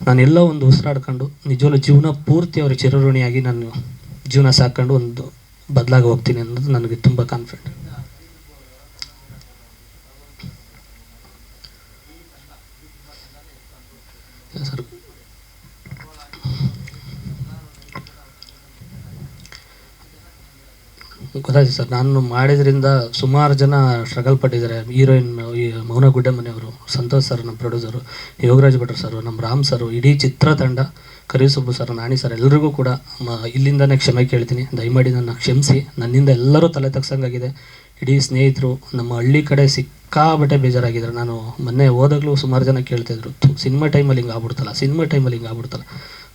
ನಾನೆಲ್ಲ ಒಂದು ಉಸಿರಾಡ್ಕೊಂಡು ನಿಜವಲ್ಲೂ ಜೀವನ ಪೂರ್ತಿ ಅವ್ರಿಗೆ ಚಿರಋಣಿಯಾಗಿ ನಾನು ಜೀವನ ಸಾಕೊಂಡು ಒಂದು ಬದಲಾಗಿ ಹೋಗ್ತೀನಿ ಅನ್ನೋದು ನನಗೆ ತುಂಬ ಕಾನ್ಫಿಡೆಂಟ್. ಸರ್ ಗೊತ್ತಾಯ್ತು ಸರ್. ನಾನು ಮಾಡಿದ್ರಿಂದ ಸುಮಾರು ಜನ ಸ್ಟ್ರಗಲ್ ಪಟ್ಟಿದ್ದಾರೆ. ಹೀರೋಯಿನ್ ಈ ಮೌನ ಗುಡ್ಡಮನೆಯವರು, ಸಂತೋಷ್ ಸರ್ ನಮ್ಮ ಪ್ರೊಡ್ಯೂಸರು, ಯೋಗರಾಜ್ ಭಟ್ರು ಸರ್, ನಮ್ಮ ರಾಮ್ ಸರು, ಇಡೀ ಚಿತ್ರತಂಡ, ಕರಿಸುಬ್ಬು ಸರ್, ನಾಣಿ ಸರ್, ಎಲ್ಲರಿಗೂ ಕೂಡ ಇಲ್ಲಿಂದನೇ ಕ್ಷಮೆ ಕೇಳ್ತೀನಿ. ದಯಮಾಡಿ ನನ್ನ ಕ್ಷಮಿಸಿ. ನನ್ನಿಂದ ಎಲ್ಲರೂ ತಲೆ ತಗ್ಸಂಗಾಗಿದೆ. ಇಡೀ ಸ್ನೇಹಿತರು ನಮ್ಮ ಹಳ್ಳಿ ಕಡೆ ಸಿಕ್ಕಾಬಟ್ಟೆ ಬೇಜಾರಾಗಿದ್ದಾರೆ. ನಾನು ಮೊನ್ನೆ ಹೋದಾಗಲೂ ಸುಮಾರು ಜನ ಕೇಳ್ತಿದ್ರು, ಸಿನಿಮಾ ಟೈಮಲ್ಲಿ ಹಿಂಗೆ ಆಗ್ಬಿಡ್ತಲ್ಲ.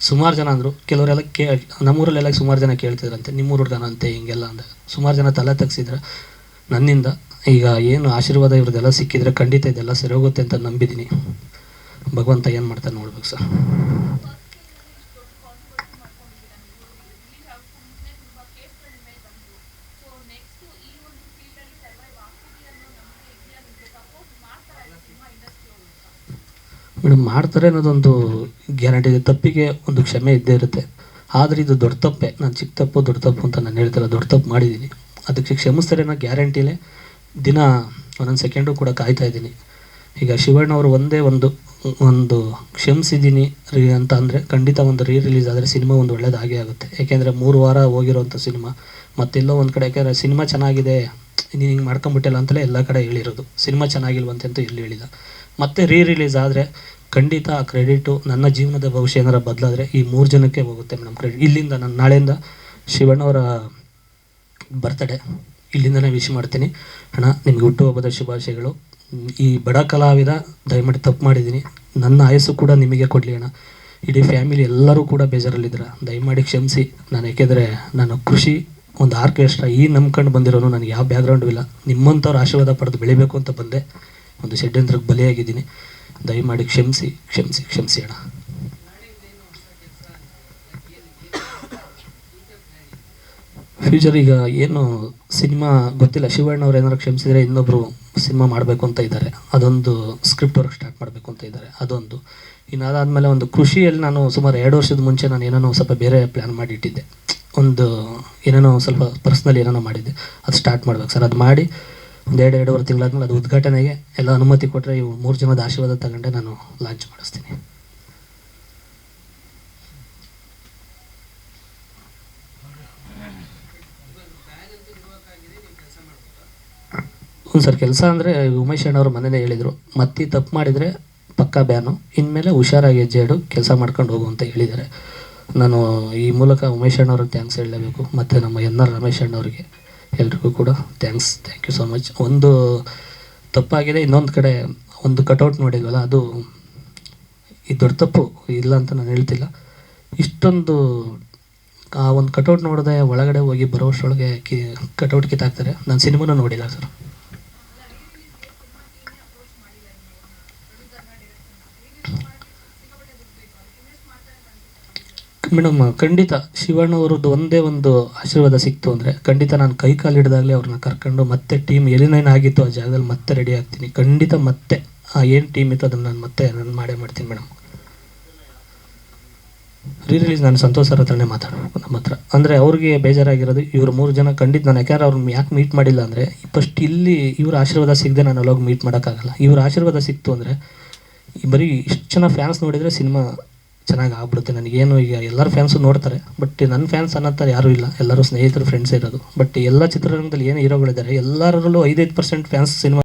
ಸುಮಾರು ಜನ ಅಂದರು. ಕೆಲವರೆಲ್ಲ ನಮ್ಮೂರಲ್ಲೆಲ್ಲ ಸುಮಾರು ಜನ ಕೇಳ್ತಿದ್ರಂತೆ, ನಿಮ್ಮೂರು ಹುಡುಗನ ಅಂತೆ ಹಿಂಗೆಲ್ಲ ಅಂದೆ. ಸುಮಾರು ಜನ ತಲೆ ತಗ್ಸಿದ್ರೆ ನನ್ನಿಂದ. ಈಗ ಏನು ಆಶೀರ್ವಾದ ಇವ್ರದ್ದೆಲ್ಲ ಸಿಕ್ಕಿದ್ರೆ ಖಂಡಿತ ಇದೆಲ್ಲ ಸರಿ ಹೋಗುತ್ತೆ ಅಂತ ನಂಬಿದ್ದೀನಿ. ಭಗವಂತ ಏನು ಮಾಡ್ತಾನೆ ನೋಡ್ಬೇಕು ಸರ್. ಮೇಡಮ್ ಮಾಡ್ತಾರೆ ಅನ್ನೋದೊಂದು ಗ್ಯಾರಂಟಿ ಇದೆ. ತಪ್ಪಿಗೆ ಒಂದು ಕ್ಷಮೆ ಇದ್ದೇ ಇರುತ್ತೆ. ಆದರೆ ಇದು ದೊಡ್ಡ ತಪ್ಪೆ. ನಾನು ಚಿಕ್ಕ ತಪ್ಪು ದೊಡ್ಡ ತಪ್ಪು ಅಂತ ನಾನು ಹೇಳ್ತಿಲ್ಲ. ದೊಡ್ಡ ತಪ್ಪು ಮಾಡಿದ್ದೀನಿ, ಅದಕ್ಕೆ ಕ್ಷಮಿಸ್ತಾರೆ ಅನ್ನೋ ಗ್ಯಾರಂಟಿಲೇ ದಿನ ಒಂದೊಂದು ಸೆಕೆಂಡು ಕೂಡ ಕಾಯ್ತಾ ಇದ್ದೀನಿ. ಈಗ ಶಿವಣ್ಣವರು ಒಂದೇ ಒಂದು ಕ್ಷಮಿಸಿದ್ದೀನಿ ಅಂತ ಅಂದರೆ ಖಂಡಿತ ಒಂದು ರಿಲೀಸ್ ಆದರೆ ಸಿನಿಮಾ ಒಂದು ಒಳ್ಳೇದಾಗೇ ಆಗುತ್ತೆ. ಏಕೆಂದರೆ 3 ವಾರ ಹೋಗಿರೋಂಥ ಸಿನಿಮಾ ಮತ್ತೆಲ್ಲೋ ಒಂದು ಕಡೆ, ಯಾಕೆಂದರೆ ಸಿನಿಮಾ ಚೆನ್ನಾಗಿದೆ ನೀನು ಹಿಂಗೆ ಮಾಡ್ಕೊಂಬಿಟ್ಟಿಲ್ಲ ಅಂತಲೇ ಎಲ್ಲ ಕಡೆ ಹೇಳಿರೋದು. ಸಿನಿಮಾ ಚೆನ್ನಾಗಿಲ್ವಂತೆ ಅಂತ ಎಲ್ಲಿ ಹೇಳಿಲ್ಲ. ಮತ್ತೆ ರಿಲೀಸ್ ಆದರೆ ಖಂಡಿತ ಆ ಕ್ರೆಡಿಟು ನನ್ನ ಜೀವನದ ಭವಿಷ್ಯ ಏನಾರ ಬದಲಾದರೆ ಈ 3 ಜನಕ್ಕೆ ಹೋಗುತ್ತೆ ಮೇಡಮ್ ಕ್ರೆಡಿಟ್. ಇಲ್ಲಿಂದ ನಾನು ನಾಳೆಯಿಂದ ಶಿವಣ್ಣವರ ಬರ್ತ್ಡೇ ಇಲ್ಲಿಂದನೇ ವಿಶ್ ಮಾಡ್ತೀನಿ. ಅಣ್ಣ ನಿಮಗೆ ಹುಟ್ಟುಹಬ್ಬದ ಶುಭಾಶಯಗಳು. ಈ ಬಡ ಕಲಾವಿದ ದಯಮಾಡಿ ತಪ್ಪು ಮಾಡಿದ್ದೀನಿ, ನನ್ನ ಆಯಸ್ಸು ಕೂಡ ನಿಮಗೆ ಕೊಡಲಿ ಅಣ್ಣ. ಇಡೀ ಫ್ಯಾಮಿಲಿ ಎಲ್ಲರೂ ಕೂಡ ಬೇಜಾರಲ್ಲಿದ್ದಾರೆ, ದಯಮಾಡಿ ಕ್ಷಮಿಸಿ. ನಾನು ಯಾಕೆಂದರೆ ನಾನು ಕೃಷಿ ಒಂದು ಆರ್ಕೆಸ್ಟ್ರಾ ಈ ನಂಬ್ಕೊಂಡು ಬಂದಿರೋನು, ನನಗೆ ಯಾವ ಬ್ಯಾಕ್ಗ್ರೌಂಡು ಇಲ್ಲ. ನಿಮ್ಮಂಥವ್ರು ಆಶೀರ್ವಾದ ಪಡೆದು ಬೆಳಿಬೇಕು ಅಂತ ಬಂದೆ, ಒಂದು ಷಡ್ಯಂತ್ರಕ್ಕೆ ಬಲಿಯಾಗಿದ್ದೀನಿ. ದಯಮಾಡಿ ಕ್ಷಮಿಸಿ ಅಣ್ಣ. ಫ್ಯೂಚರ್ ಈಗ ಏನು ಸಿನಿಮಾ ಗೊತ್ತಿಲ್ಲ. ಶಿವಣ್ಣವ್ರು ಏನಾರು ಕ್ಷಮಿಸಿದರೆ ಇನ್ನೊಬ್ಬರು ಸಿನಿಮಾ ಮಾಡಬೇಕು ಅಂತ ಇದ್ದಾರೆ. ಅದೊಂದು ಸ್ಕ್ರಿಪ್ಟ್ ವರ್ಕ್ ಸ್ಟಾರ್ಟ್ ಮಾಡಬೇಕು ಅಂತ ಇದ್ದಾರೆ. ಅದೊಂದು ಇನ್ನು ಅದಾದಮೇಲೆ ಒಂದು ಕೃಷಿಯಲ್ಲಿ ನಾನು ಸುಮಾರು 2 ವರ್ಷದ ಮುಂಚೆ ನಾನು ಏನೋ ಸ್ವಲ್ಪ ಬೇರೆ ಪ್ಲ್ಯಾನ್ ಮಾಡಿಟ್ಟಿದ್ದೆ. ಒಂದು ಏನೇನೋ ಸ್ವಲ್ಪ ಪರ್ಸ್ನಲ್ ಏನೇನೋ ಮಾಡಿದ್ದೆ, ಅದು ಸ್ಟಾರ್ಟ್ ಮಾಡ್ಬೇಕು ಸರ್. ಅದು ಮಾಡಿ ಒಂದು 2-2.5 ತಿಂಗಳಾದ್ಮೇಲೆ ಅದು ಉದ್ಘಾಟನೆಗೆ ಎಲ್ಲ ಅನುಮತಿ ಕೊಟ್ಟರೆ ಇವು 3 ಜನದ ಆಶೀರ್ವಾದ ತಗೊಂಡೆ ನಾನು ಲಾಂಚ್ ಮಾಡಿಸ್ತೀನಿ. ಹ್ಞೂ ಸರ್, ಕೆಲಸ ಅಂದರೆ ಉಮೇಶ್ ಅಣ್ಣವರು ಮನೇಲೆ ಹೇಳಿದರು, ಮತ್ತೆ ತಪ್ಪು ಮಾಡಿದರೆ ಪಕ್ಕಾ ಬ್ಯಾನು, ಇನ್ಮೇಲೆ ಹುಷಾರಾಗಿ ಹೆಜ್ಜೆ ಇಡು, ಕೆಲಸ ಮಾಡ್ಕೊಂಡು ಹೋಗು ಅಂತ ಹೇಳಿದ್ದಾರೆ. ನಾನು ಈ ಮೂಲಕ ಉಮೇಶ್ ಅಣ್ಣವ್ರಿಗೆ ಥ್ಯಾಂಕ್ಸ್ ಹೇಳಲೇಬೇಕು, ಮತ್ತು ನಮ್ಮ NR ರಮೇಶ್ ಅಣ್ಣವ್ರಿಗೆ ಎಲ್ರಿಗೂ ಕೂಡ ಥ್ಯಾಂಕ್ ಯು ಸೊ ಮಚ್. ಒಂದು ತಪ್ಪಾಗಿದೆ, ಇನ್ನೊಂದು ಕಡೆ ಒಂದು ಕಟೌಟ್ ನೋಡಿದ್ವಲ್ಲ, ಅದು ಈ ದೊಡ್ಡ ತಪ್ಪು ಇಲ್ಲ ಅಂತ ನಾನು ಹೇಳ್ತಿಲ್ಲ. ಇಷ್ಟೊಂದು ಆ ಒಂದು ಕಟೌಟ್ ನೋಡಿದೆ ಒಳಗಡೆ ಹೋಗಿ ಬರೋಷ್ಟರೊಳಗೆ ಕಟೌಟ್ ಕಿತ್ತಾಕ್ತಾರೆ. ನಾನು ಸಿನಿಮಾನೂ ನೋಡಿಲ್ಲ ಸರ್. ಮೇಡಮ್, ಖಂಡಿತ ಶಿವಣ್ಣವ್ರದ್ದು ಒಂದೇ ಒಂದು ಆಶೀರ್ವಾದ ಸಿಕ್ತು ಅಂದರೆ ಖಂಡಿತ ನಾನು ಕೈ ಕಾಲು ಹಿಡಿದಾಗಲೇ ಅವ್ರನ್ನ ಕರ್ಕೊಂಡು ಮತ್ತೆ ಟೀಮ್ ಏನೇನು ಆಗಿತ್ತು ಆ ಜಾಗದಲ್ಲಿ ಮತ್ತೆ ರೆಡಿ ಆಗ್ತೀನಿ. ಖಂಡಿತ ಮತ್ತೆ ಏನು ಟೀಮ್ ಇತ್ತು ಅದನ್ನು ನಾನು ಮಾಡೇ ಮಾಡ್ತೀನಿ ಮೇಡಮ್. ರಿಲೀಸ್ ನಾನು ಸಂತೋಷ್ ಸರ್ ಹತ್ರನೇ ಮಾತಾಡಬೇಕು ನಮ್ಮ ಹತ್ರ. ಅಂದರೆ ಅವ್ರಿಗೆ ಬೇಜಾರಾಗಿರೋದು ಇವರು 3 ಜನ ಖಂಡಿತ ನಾನು ಯಾಕಂದ್ರೆ ಅವ್ರನ್ನ ಯಾಕೆ ಮೀಟ್ ಮಾಡಿಲ್ಲ ಅಂದರೆ, ಫಸ್ಟ್ ಇಲ್ಲಿ ಇವ್ರ ಆಶೀರ್ವಾದ ಸಿಗದೆ ನಾನು ಅಲ್ಲೋಗಿ ಮೀಟ್ ಮಾಡೋಕ್ಕಾಗಲ್ಲ. ಇವ್ರ ಆಶೀರ್ವಾದ ಸಿಕ್ತು ಅಂದರೆ ಬರೀ ಇಷ್ಟು ಜನ ಫ್ಯಾನ್ಸ್ ನೋಡಿದರೆ ಸಿನಿಮಾ ಚೆನ್ನಾಗಿ ಆಗ್ಬಿಡುತ್ತೆ. ನನಗೇನು ಈಗ ಎಲ್ಲರ ಫ್ಯಾನ್ಸು ನೋಡ್ತಾರೆ, ಬಟ್ ನನ್ನ ಫ್ಯಾನ್ಸ್ ಅನ್ನೋ ಥರ ಯಾರೂ ಇಲ್ಲ, ಎಲ್ಲರೂ ಸ್ನೇಹಿತರು ಫ್ರೆಂಡ್ಸ್ ಇರೋದು. ಬಟ್ ಎಲ್ಲ ಚಿತ್ರರಂಗದಲ್ಲಿ ಏನು ಹೀರೋಗಳಿದ್ದಾರೆ ಎಲ್ಲರಲ್ಲೂ 5% ಫ್ಯಾನ್ಸ್ ಸಿನಿಮಾ